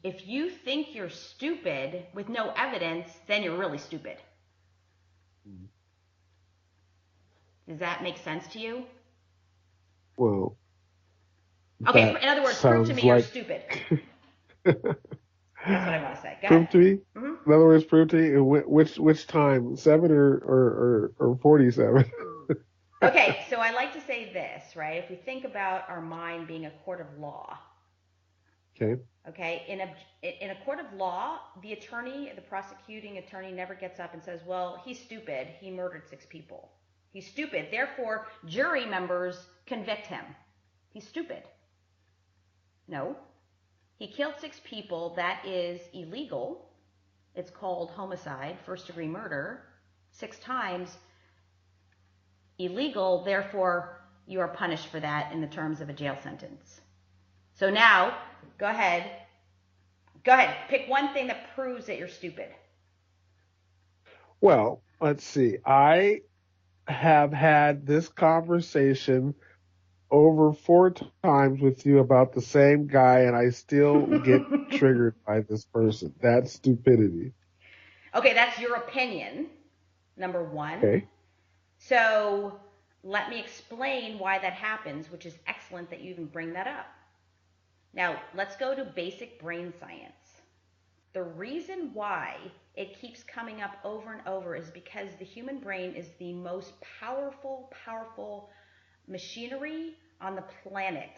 A: if you think you're stupid with no evidence, then you're really stupid. Does that make sense to you?
B: Well,
A: okay, in other words, prove to me you're stupid. That's what I want to say. Go
B: prove
A: ahead.
B: to me?
A: Mm-hmm.
B: In other words, prove to me which time, 7 or 47?
A: Okay, so I like to say this, right? If we think about our mind being a court of law.
B: Okay.
A: Okay, in a court of law, the attorney, the prosecuting attorney never gets up and says, well, he's stupid. He murdered 6 people. He's stupid. Therefore, jury members convict him. He's stupid. No. He killed 6 people. That is illegal. It's called homicide, first-degree murder, 6 times. Illegal, therefore, you are punished for that in the terms of a jail sentence. So now, go ahead. Pick one thing that proves that you're stupid.
B: Well, let's see. I have had this conversation over 4 times with you about the same guy, and I still get triggered by this person. That's stupidity.
A: Okay, that's your opinion, number 1.
B: Okay.
A: So let me explain why that happens, which is excellent that you even bring that up. Now, let's go to basic brain science. The reason why it keeps coming up over and over is because the human brain is the most powerful machinery on the planet.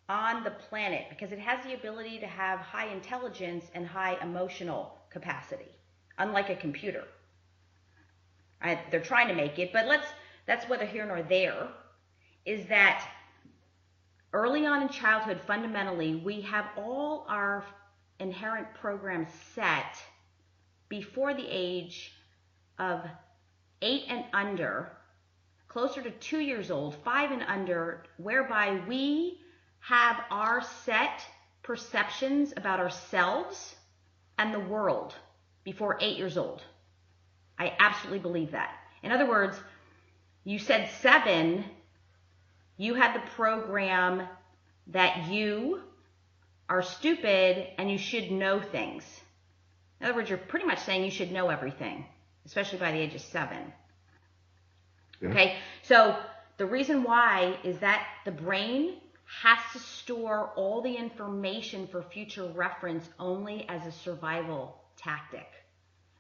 A: Because it has the ability to have high intelligence and high emotional capacity, unlike a computer. They're trying to make it, but that's whether here nor there, is that early on in childhood, fundamentally, we have all our inherent programs set before the age of 8 and under, closer to 2 years old, 5 and under, whereby we have our set perceptions about ourselves and the world before 8 years old. I absolutely believe that. In other words, you said 7, you had the program that you are stupid and you should know things. In other words, you're pretty much saying you should know everything, especially by the age of 7. Yeah. Okay, so the reason why is that the brain has to store all the information for future reference only as a survival tactic.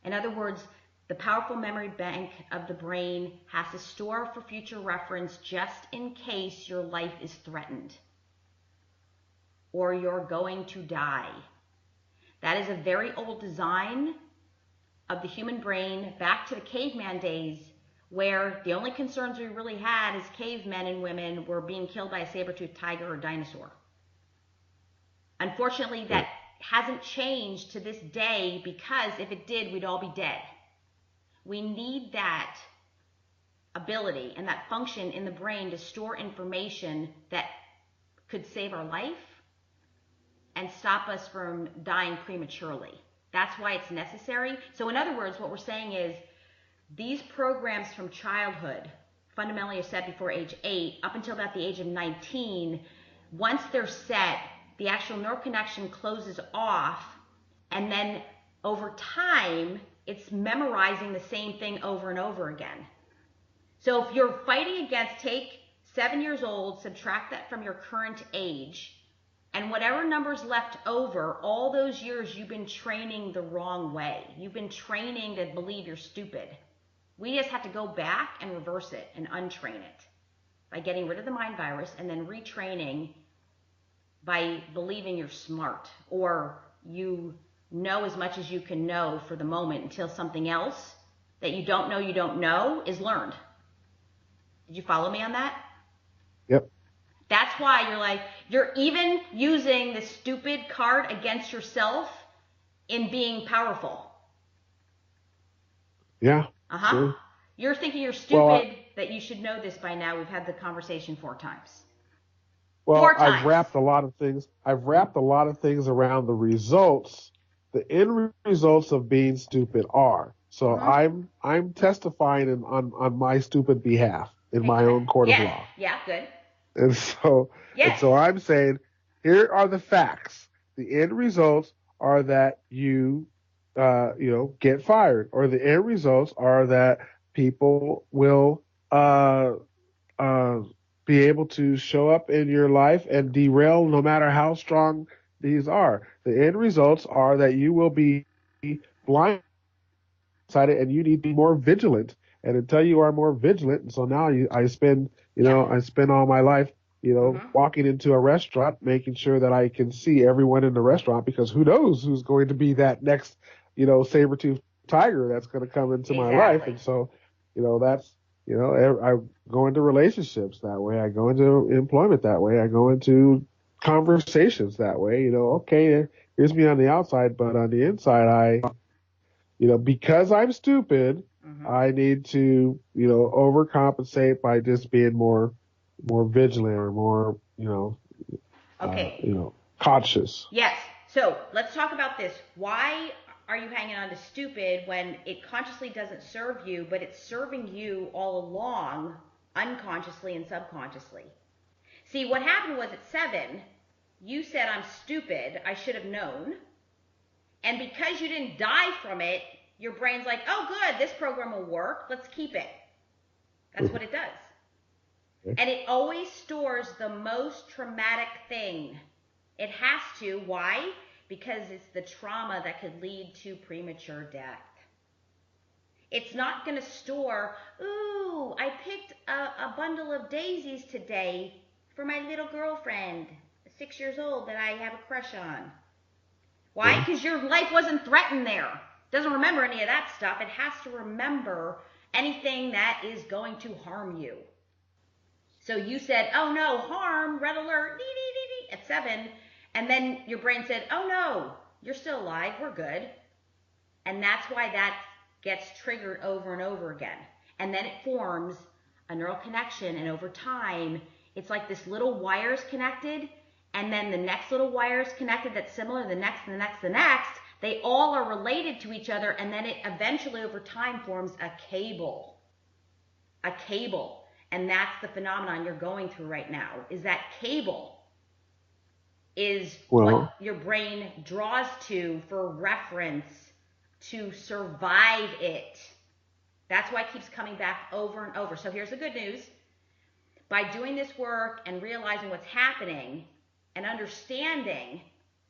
A: In other words, The powerful memory bank of the brain has to store for future reference just in case your life is threatened or you're going to die. That is a very old design of the human brain back to the caveman days, where the only concerns we really had as cavemen and women were being killed by a saber-toothed tiger or dinosaur. Unfortunately, that hasn't changed to this day, because if it did, we'd all be dead. We need that ability and that function in the brain to store information that could save our life and stop us from dying prematurely. That's why it's necessary. So in other words, what we're saying is these programs from childhood, fundamentally are set before age 8 up until about the age of 19. Once they're set, the actual neural connection closes off, and then over time, it's memorizing the same thing over and over again. So if you're fighting against, take 7 years old, subtract that from your current age, and whatever number's left over, all those years you've been training the wrong way. You've been training to believe you're stupid. We just have to go back and reverse it and untrain it by getting rid of the mind virus and then retraining by believing you're smart, or you know as much as you can know for the moment until something else that you don't know is learned. Did you follow me on that?
B: Yep.
A: That's why you're even using the stupid card against yourself in being powerful.
B: Yeah.
A: Sure. You're thinking you're stupid, that you should know this by now. We've had the conversation 4 times.
B: Well,
A: 4 times.
B: I've wrapped a lot of things around the results, the end results of being stupid are. So I'm testifying on my stupid behalf in my own court of law.
A: Yeah, good.
B: And so I'm saying, here are the facts. The end results are that you get fired, or the end results are that people will be able to show up in your life and derail no matter how strong these are. The end results are that you will be blindsided and you need to be more vigilant. And until you are more vigilant, and so now I spend all my life, walking into a restaurant, making sure that I can see everyone in the restaurant, because who knows who's going to be that next, saber-toothed tiger that's going to come into my life. And so, that's, I go into relationships that way. I go into employment that way. I go into conversations that way. Okay, here's me on the outside, but on the inside, because I'm stupid, I need to, overcompensate by just being more vigilant, or more, conscious.
A: Yes. So let's talk about this. Why are you hanging on to stupid when it consciously doesn't serve you, but it's serving you all along, unconsciously and subconsciously? See, what happened was at 7, you said, I'm stupid, I should have known. And because you didn't die from it, your brain's like, oh, good, this program will work, let's keep it. That's what it does. And it always stores the most traumatic thing. It has to. Why? Because it's the trauma that could lead to premature death. It's not going to store, ooh, I picked a bundle of daisies today for my little girlfriend, 6 years old, that I have a crush on. Why? Because your life wasn't threatened there. It doesn't remember any of that stuff. It has to remember anything that is going to harm you. So you said, oh no, harm, red alert, dee, dee, dee, dee, at 7. And then your brain said, oh no, you're still alive, we're good. And that's why that gets triggered over and over again. And then it forms a neural connection. And over time, it's like this little wire's connected. And then the next little wire's connected that's similar, the next, and the next, the next. They all are related to each other. And then it eventually over time forms a cable. A cable. And that's the phenomenon you're going through right now, is that cable is what your brain draws to for reference to survive it. That's why it keeps coming back over and over. So here's the good news. By doing this work and realizing what's happening and understanding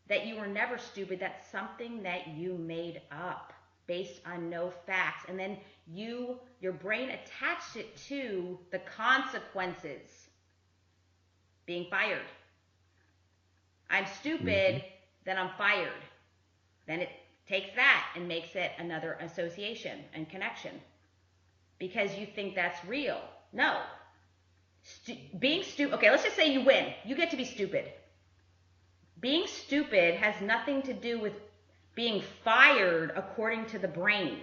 A: that you were never stupid, that's something that you made up based on no facts. And then your brain attached it to the consequences. Being fired. I'm stupid, then I'm fired. Then it takes that and makes it another association and connection. Because you think that's real. No. Being stupid, okay, let's just say you win. You get to be stupid. Being stupid has nothing to do with being fired according to the brain.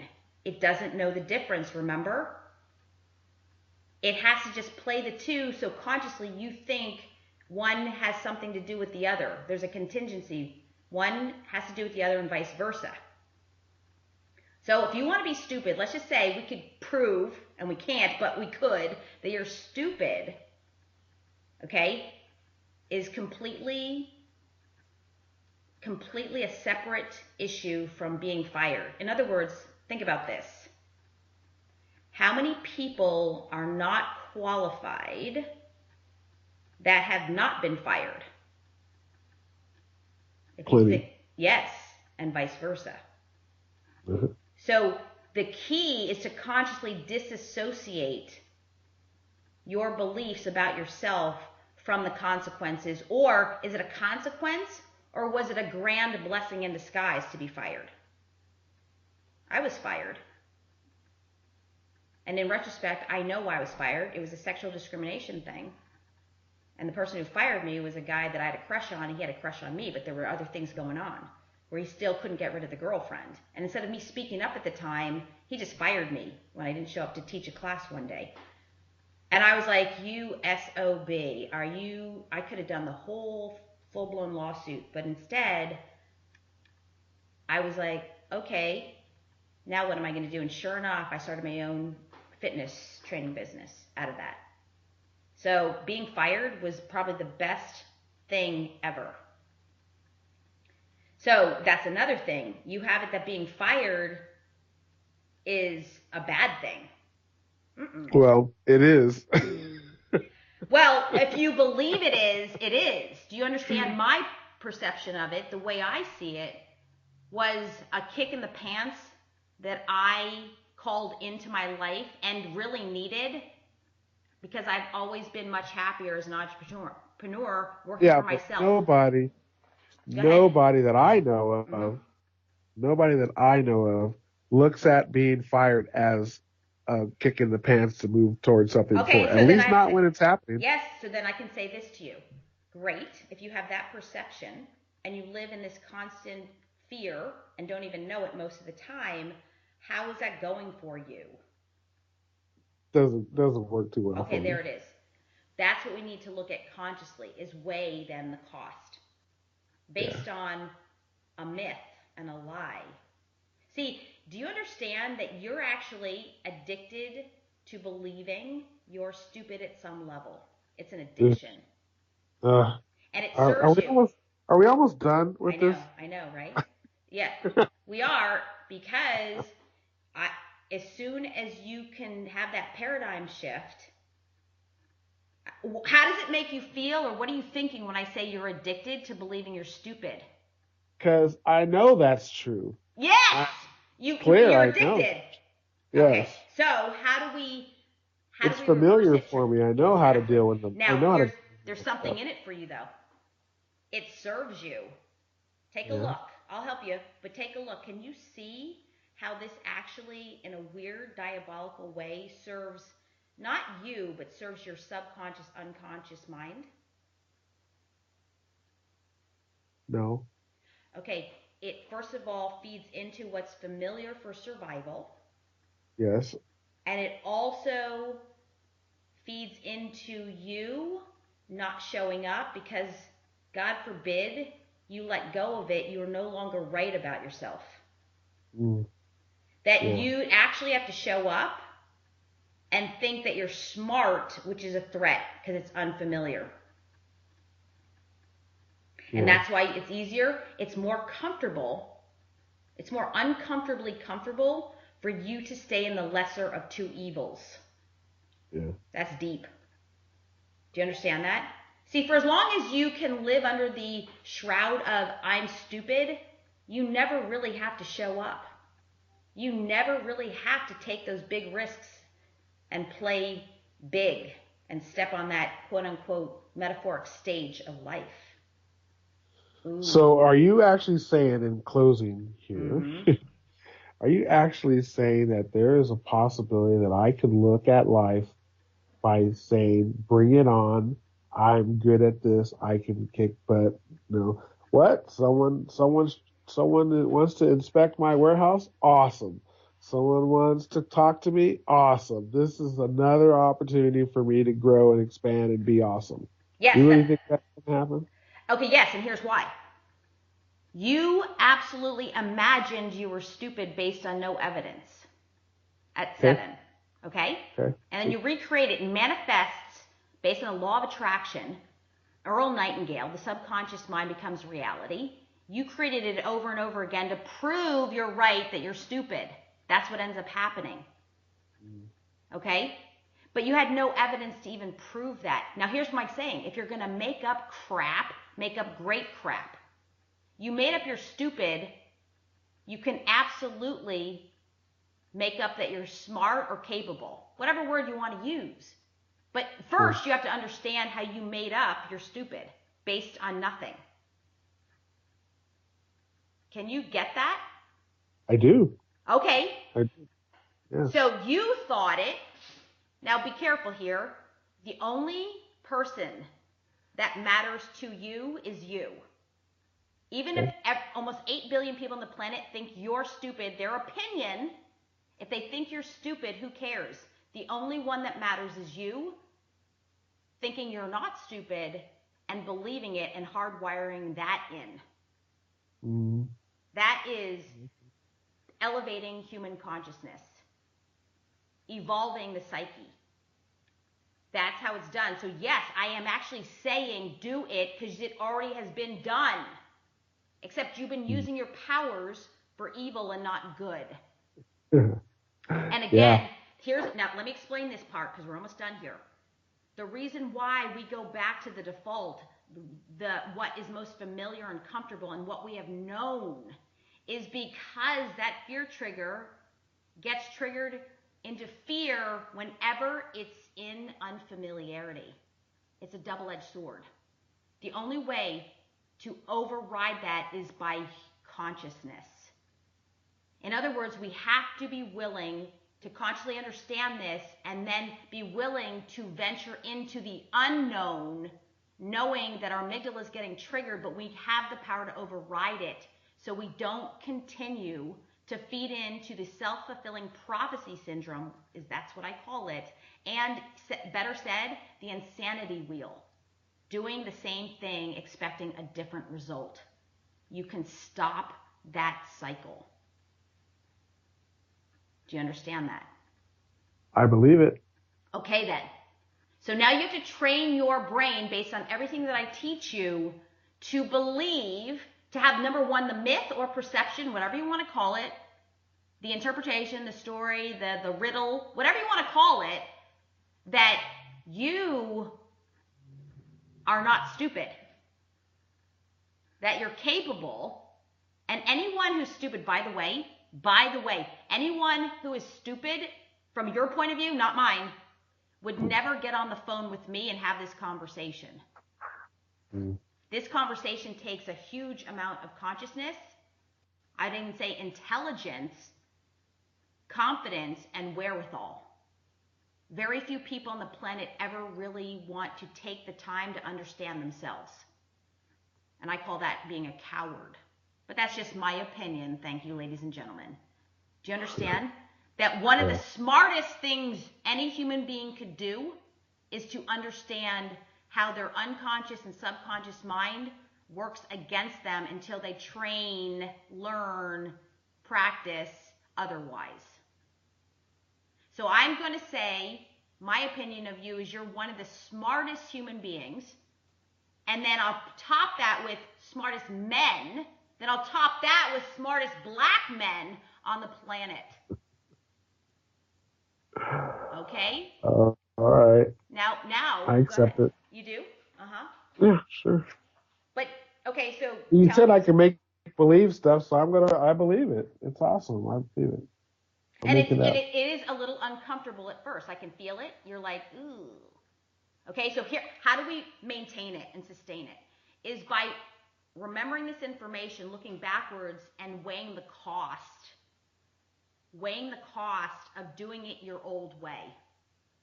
A: It doesn't know the difference, remember? It has to just play the two, so consciously you think one has something to do with the other. There's a contingency. One has to do with the other and vice versa. So if you want to be stupid, let's just say we could prove, and we can't, but we could, that you're stupid, okay, is completely a separate issue from being fired. In other words, think about this. How many people are not qualified that have not been fired? If you think, yes, and vice versa. Mm-hmm. So the key is to consciously disassociate your beliefs about yourself from the consequences. Or is it a consequence, or was it a grand blessing in disguise to be fired? I was fired. And in retrospect, I know why I was fired. It was a sexual discrimination thing. And the person who fired me was a guy that I had a crush on. He had a crush on me, but there were other things going on where he still couldn't get rid of the girlfriend. And instead of me speaking up at the time, he just fired me when I didn't show up to teach a class one day. And I was like, you SOB, I could have done the whole full-blown lawsuit. But instead, I was like, okay, now what am I going to do? And sure enough, I started my own fitness training business out of that. So being fired was probably the best thing ever. So that's another thing. You have it that being fired is a bad thing. Mm-mm.
B: Well, it is.
A: Well, if you believe it is, it is. Do you understand my perception of it? The way I see it was a kick in the pants that I called into my life and really needed, because I've always been much happier as an entrepreneur working for myself.
B: Nobody that I know of,
A: mm-hmm.
B: Nobody that I know of looks at being fired as a kick in the pants to move towards something.
A: Okay, so
B: at least not when it's happening.
A: Yes, so then I can say this to you. Great, if you have that perception and you live in this constant fear and don't even know it most of the time, how is that going for you?
B: Doesn't work too well.
A: Okay, there it is. That's what we need to look at consciously, is weigh then the cost based on a myth and a lie. See, do you understand that you're actually addicted to believing you're stupid at some level? It's an addiction. And it serves you.
B: Are we almost done with this?
A: I know, right? Yeah, we are, because as soon as you can have that paradigm shift, how does it make you feel, or what are you thinking when I say you're addicted to believing you're stupid?
B: Because I know that's true.
A: Yes! You're addicted.
B: Yes.
A: Okay, so how do we
B: It's familiar for me. I know how to deal with them.
A: Now, there's something in it for you, though. It serves you. Take a look. I'll help you, but take a look. Can you see how this actually, in a weird, diabolical way, serves not you, but serves your subconscious, unconscious mind?
B: No.
A: Okay, it first of all feeds into what's familiar for survival.
B: Yes.
A: And it also feeds into you not showing up, because God forbid you let go of it, you're no longer right about yourself. That you actually have to show up and think that you're smart, which is a threat because it's unfamiliar. And that's why it's easier, it's more comfortable, it's more uncomfortably comfortable for you to stay in the lesser of two evils.
B: Yeah.
A: That's deep. Do you understand that? See, for as long as you can live under the shroud of I'm stupid, you never really have to show up. You never really have to take those big risks and play big and step on that quote unquote metaphoric stage of life. Ooh.
B: So are you actually saying, in closing here,
A: Mm-hmm.
B: are you actually saying that there is a possibility that I could look at life by saying, bring it on, I'm good at this, I can kick butt? What? Someone that wants to inspect my warehouse? Awesome. Someone wants to talk to me? Awesome. This is another opportunity for me to grow and expand and be awesome.
A: Yes.
B: You really think that can happen?
A: Okay, yes, and here's why. You absolutely imagined you were stupid based on no evidence at 7. Okay?
B: Okay.
A: And then you recreate it and manifests based on the law of attraction. Earl Nightingale, the subconscious mind becomes reality. You created it over and over again to prove you're right, that you're stupid. That's what ends up happening. Okay? But you had no evidence to even prove that. Now here's my saying. If you're going to make up crap, make up great crap. You made up you're stupid, you can absolutely make up that you're smart or capable, whatever word you want to use. But first, you have to understand how you made up you're stupid based on nothing. Can you get that?
B: I do.
A: Okay.
B: I do. Yes.
A: So you thought it. Now be careful here. The only person that matters to you is you. Even if almost 8 billion people on the planet think you're stupid, their opinion, if they think you're stupid, who cares? The only one that matters is you, thinking you're not stupid and believing it and hardwiring that in.
B: Mm-hmm.
A: That is elevating human consciousness, evolving the psyche. That's how it's done. So yes, I am actually saying do it because it already has been done. Except you've been using your powers for evil and not good. And again, now let me explain this part because we're almost done here. The reason why we go back to the default, what is most familiar and comfortable and what we have known, is because that fear trigger gets triggered into fear whenever it's in unfamiliarity. It's a double-edged sword. The only way to override that is by consciousness. In other words, we have to be willing to consciously understand this and then be willing to venture into the unknown, knowing that our amygdala is getting triggered, but we have the power to override it so we don't continue to feed into the self-fulfilling prophecy syndrome, that's what I call it, and better said, the insanity wheel. Doing the same thing, expecting a different result. You can stop that cycle. Do you understand that?
B: I believe it.
A: Okay then. So now you have to train your brain based on everything that I teach you to believe, to have number one, the myth or perception, whatever you want to call it, the interpretation, the story, the riddle, whatever you want to call it, that you are not stupid, that you're capable, and anyone who's stupid, by the way, anyone who is stupid from your point of view, not mine, would never get on the phone with me and have this conversation. This conversation takes a huge amount of consciousness, I'd even say intelligence, confidence, and wherewithal. Very few people on the planet ever really want to take the time to understand themselves. And I call that being a coward. But that's just my opinion. Thank you, ladies and gentlemen. Do you understand? That one of the smartest things any human being could do is to understand how their unconscious and subconscious mind works against them until they train, learn, practice otherwise. So I'm going to say, my opinion of you is you're one of the smartest human beings. And then I'll top that with smartest men. Then I'll top that with smartest black men on the planet. Okay?
B: All right.
A: Now,
B: I accept it.
A: You do?
B: Yeah, sure.
A: But, okay, so
B: you said I can make believe stuff, so I believe it. It's awesome. I believe it. I'm
A: And
B: making that.
A: it is a little uncomfortable at first. I can feel it. You're like, ooh. Okay, so here, how do we maintain it and sustain it? Is by remembering this information, looking backwards, and weighing the cost. Weighing the cost of doing it your old way.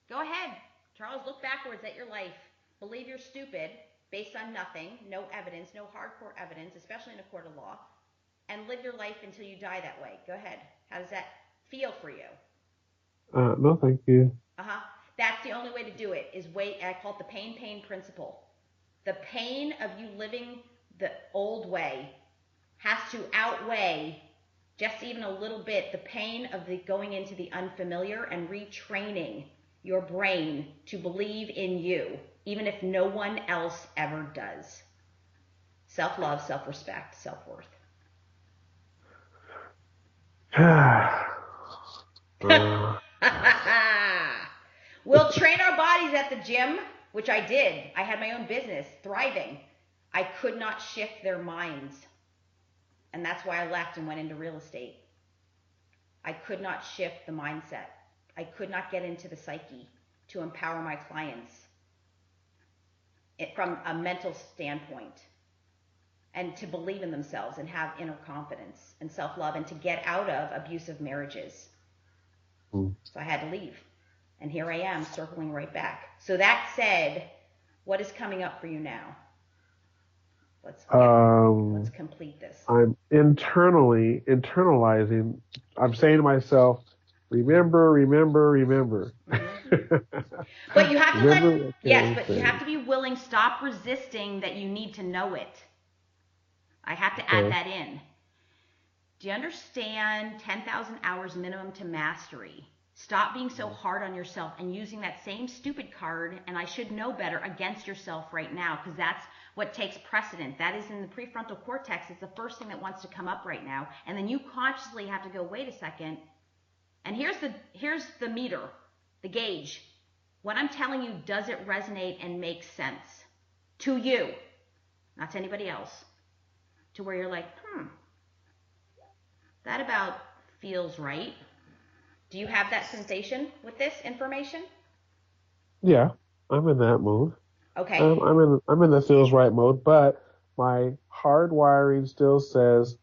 A: Go ahead, Charles, look backwards at your life. Believe you're stupid based on nothing, no evidence, no hardcore evidence, especially in a court of law, and live your life until you die that way. Go ahead. How does that feel for you?
B: No, thank you.
A: That's the only way to do it, is weight. I call it the pain principle. The pain of you living the old way has to outweigh just even a little bit the pain of the going into the unfamiliar and retraining your brain to believe in you, even if no one else ever does. Self-love, self-respect, self-worth. We'll train our bodies at the gym, which I did. I had my own business, thriving. I could not shift their minds. And that's why I left and went into real estate. I could not shift the mindset. I could not get into the psyche to empower my clients from a mental standpoint, and to believe in themselves and have inner confidence and self-love, and to get out of abusive marriages. So I had to leave. And here I am, circling right back. So that said, what is coming up for you now? Let's complete this.
B: I'm internalizing. I'm saying to myself, remember.
A: Mm-hmm. But you have to but you have to be willing. Stop resisting that you need to know it. I have to add that in. Do you understand 10,000 hours minimum to mastery? Stop being so hard on yourself and using that same stupid card, and I should know better, against yourself right now, because that's what takes precedent. That is in the prefrontal cortex. It's the first thing that wants to come up right now. And then you consciously have to go, wait a second. And here's the meter, the gauge. What I'm telling you, does it resonate and make sense to you? Not to anybody else. To where you're like, that about feels right. Do you have that sensation with this information?
B: Yeah, I'm in that mode.
A: Okay.
B: I'm in the feels right mode, but my hard wiring still says,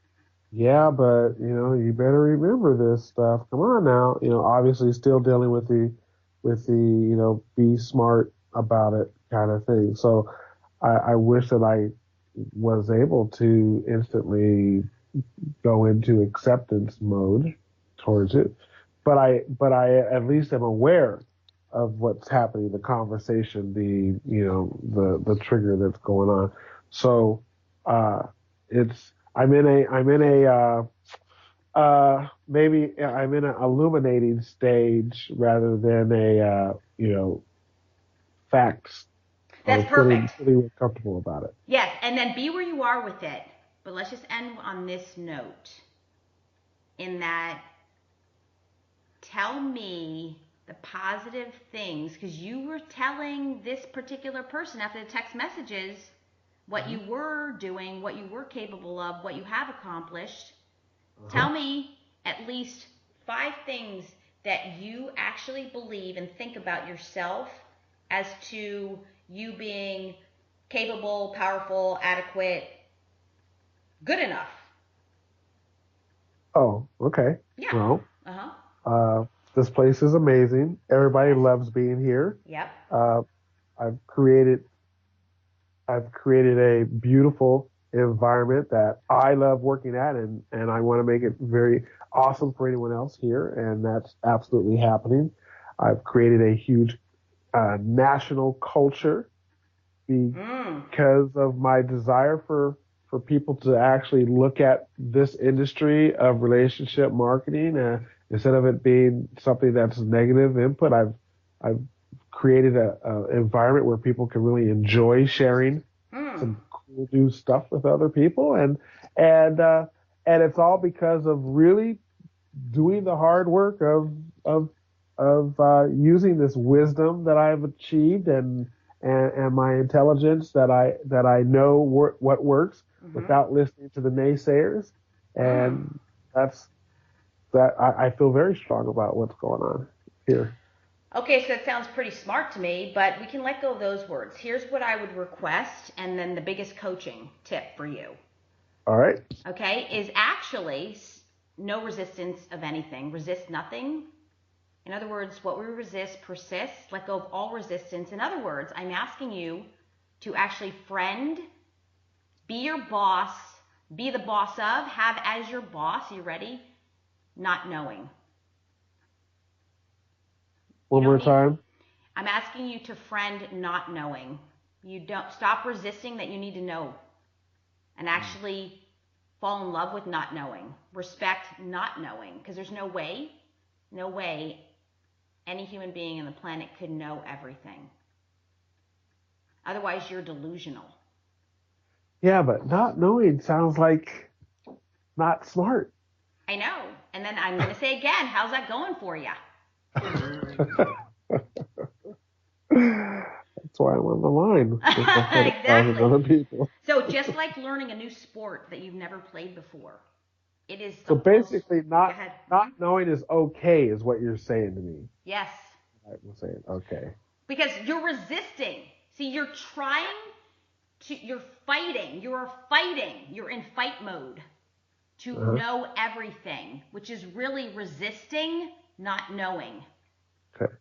B: yeah, but you better remember this stuff. Come on now. Obviously still dealing with the be smart about it kind of thing. So I wish that I was able to instantly go into acceptance mode towards it. But I at least am aware of what's happening, the conversation, the trigger that's going on. So I'm in an illuminating stage rather than a facts.
A: That's perfect.
B: Feeling comfortable about it.
A: Yes, and then be where you are with it. But let's just end on this note, in that, tell me the positive things, because you were telling this particular person after the text messages what you were doing, what you were capable of, what you have accomplished. Tell me at least 5 things that you actually believe and think about yourself as to you being capable, powerful, adequate, good enough.
B: Oh, okay.
A: Yeah.
B: Well, this place is amazing. Everybody loves being here.
A: Yep.
B: I've created a beautiful environment that I love working at, and I want to make it very awesome for anyone else here, and that's absolutely happening. I've created a huge national culture because of my desire for people to actually look at this industry of relationship marketing instead of it being something that's negative input. I've created a environment where people can really enjoy sharing some cool new stuff with other people, and it's all because of really doing the hard work of using this wisdom that I've achieved and my intelligence that I know what works without listening to the naysayers, and that's that I feel very strong about what's going on here.
A: Okay, so that sounds pretty smart to me, but we can let go of those words. Here's what I would request, and then the biggest coaching tip for you.
B: All right.
A: Okay, is actually no resistance of anything. Resist nothing. In other words, what we resist persists. Let go of all resistance. In other words, I'm asking you to actually friend, be your boss, be the boss of, have as your boss, you ready? Not knowing.
B: One more time.
A: I'm asking you to friend not knowing. You don't stop resisting that you need to know and actually fall in love with not knowing. Respect not knowing, because there's no way any human being on the planet could know everything. Otherwise, you're delusional.
B: Yeah, but not knowing sounds like not smart.
A: I know. And then I'm going to say again, how's that going for you?
B: That's why I'm on the line with
A: exactly.
B: other people.
A: So just like learning a new sport that you've never played before, it is
B: so basically not knowing is okay, is what you're saying to me.
A: Yes.
B: I'm saying okay.
A: Because you're resisting. See, you're fighting. You're in fight mode to know everything, which is really resisting not knowing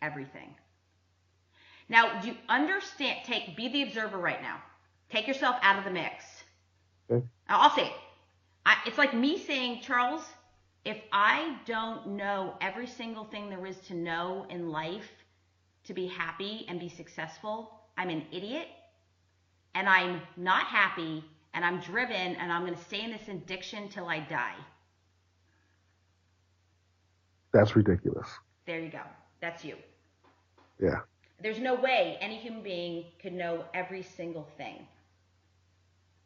A: everything. Now, do you understand? Be the observer right now. Take yourself out of the mix.
B: Okay.
A: Now, I'll say it. It's like me saying, Charles, if I don't know every single thing there is to know in life to be happy and be successful, I'm an idiot, and I'm not happy, and I'm driven, and I'm going to stay in this addiction till I die.
B: That's ridiculous.
A: There you go. That's you.
B: Yeah.
A: There's no way any human being could know every single thing.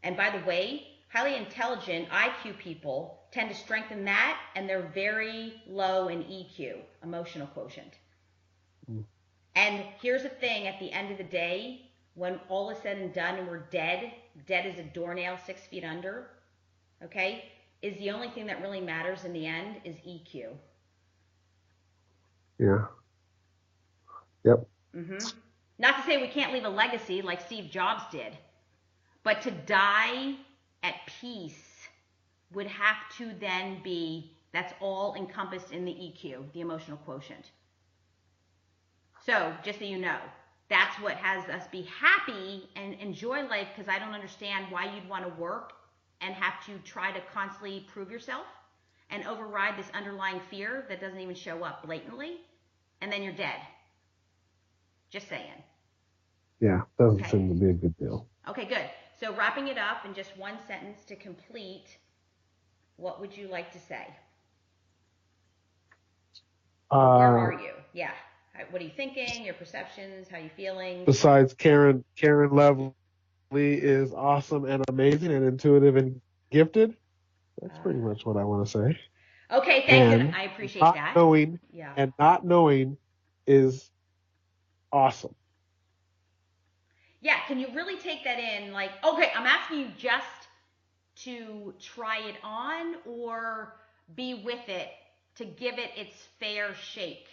A: And by the way, highly intelligent IQ people tend to strengthen that, and they're very low in EQ, emotional quotient. And here's the thing, at the end of the day, when all is said and done and we're dead as a doornail 6 feet under, okay, is the only thing that really matters in the end is EQ.
B: Yeah. Yep.
A: Not to say we can't leave a legacy like Steve Jobs did, but to die at peace would have to then be, that's all encompassed in the EQ, the emotional quotient. So, just so you know, that's what has us be happy and enjoy life, because I don't understand why you'd want to work and have to try to constantly prove yourself and override this underlying fear that doesn't even show up blatantly, and then you're dead. Just saying.
B: Yeah, doesn't seem to be a good deal.
A: Okay, good. So wrapping it up in just one sentence to complete, what would you like to say? Where are you? Yeah. What are you thinking? Your perceptions? How are you feeling?
B: Besides, Karen Lovely is awesome and amazing and intuitive and gifted. That's pretty much what I want to say.
A: Okay, thank you. I appreciate that.
B: Not knowing is awesome.
A: Yeah, can you really take that in? Like, okay, I'm asking you just to try it on or be with it to give it its fair shake.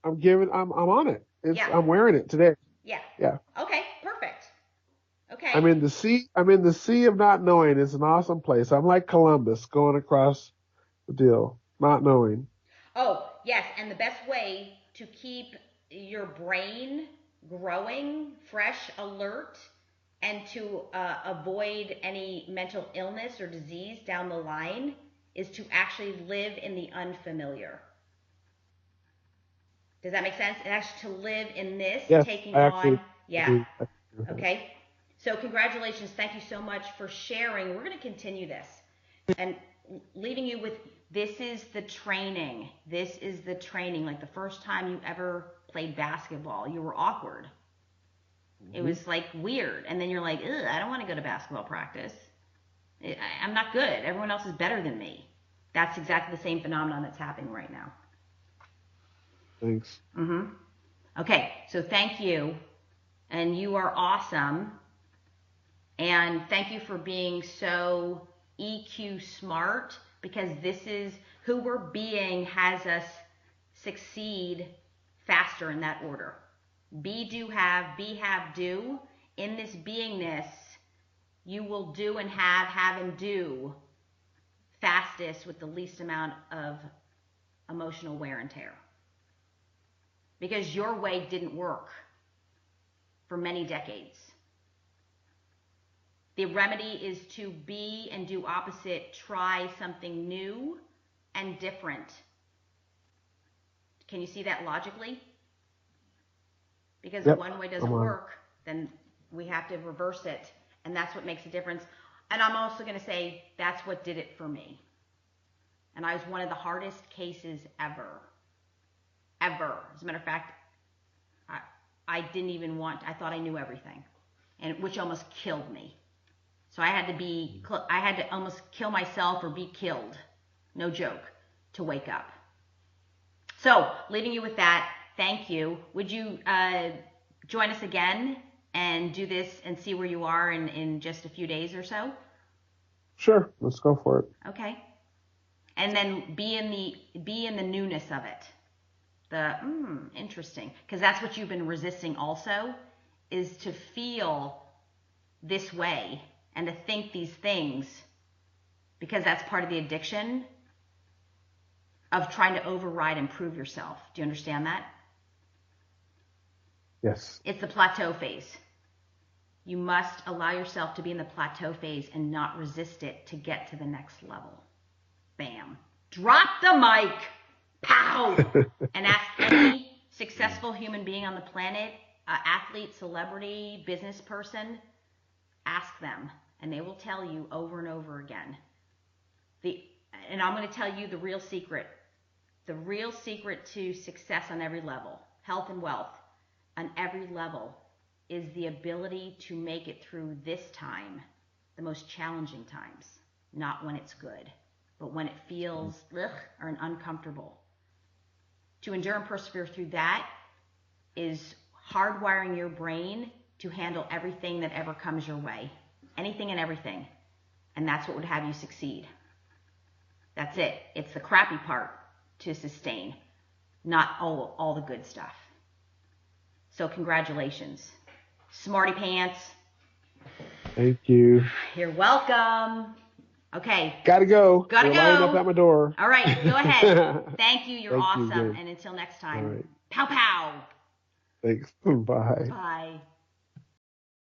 B: I'm on it. I'm wearing it today.
A: Yeah.
B: Yeah.
A: Okay, perfect. Okay.
B: I'm in the sea of not knowing. It's an awesome place. I'm like Columbus going across the deal, not knowing.
A: Oh, yes, and the best way to keep your brain growing, fresh, alert, and to avoid any mental illness or disease down the line is to actually live in the unfamiliar. Does that make sense? And actually to live in this, taking on. Yeah. Okay. So congratulations. Thank you so much for sharing. We're going to continue this and leaving you with, this is the training. This is the training. Like the first time you ever played basketball, you were awkward. It was like weird. And then you're like, ugh, I don't want to go to basketball practice. I'm not good. Everyone else is better than me. That's exactly the same phenomenon that's happening right now.
B: Thanks.
A: Okay, so thank you. And you are awesome. And thank you for being so EQ smart, because this is who we're being has us succeed faster in that order. Be, do, have, be, have, do. In this beingness, you will do and have and do fastest with the least amount of emotional wear and tear. Because your way didn't work for many decades. The remedy is to be and do opposite, try something new and different. Can you see that logically? Because
B: Yep.
A: one way doesn't work, then we have to reverse it. And that's what makes a difference. And I'm also going to say that's what did it for me. And I was one of the hardest cases ever. Ever. As a matter of fact, I didn't even I thought I knew everything. And which almost killed me. So I had to almost kill myself or be killed. No joke. To wake up. So, leaving you with that, thank you. Would you join us again and do this and see where you are in just a few days or so?
B: Sure, let's go for it.
A: Okay. And then be in the newness of it. Interesting. Because that's what you've been resisting also, is to feel this way and to think these things, because that's part of the addiction of trying to override and prove yourself. Do you understand that?
B: Yes.
A: It's the plateau phase. You must allow yourself to be in the plateau phase and not resist it to get to the next level. Bam. Drop the mic. Pow. And ask any successful human being on the planet, athlete, celebrity, business person, ask them, and they will tell you over and over again. And I'm going to tell you the real secret. The real secret to success on every level, health and wealth, on every level, is the ability to make it through this time, the most challenging times, not when it's good, but when it feels or uncomfortable. To endure and persevere through that is hardwiring your brain to handle everything that ever comes your way, anything and everything, and that's what would have you succeed. That's it. It's the crappy part to sustain, not all the good stuff. So congratulations. Smarty pants.
B: Thank you.
A: You're welcome. Okay.
B: Gotta go.
A: Gotta
B: We're
A: go.
B: lining up at my door.
A: All right, go ahead. Thank you. You're
B: Thank
A: awesome.
B: you,
A: and until next time.
B: All right.
A: Pow pow.
B: Thanks. Bye.
A: Bye.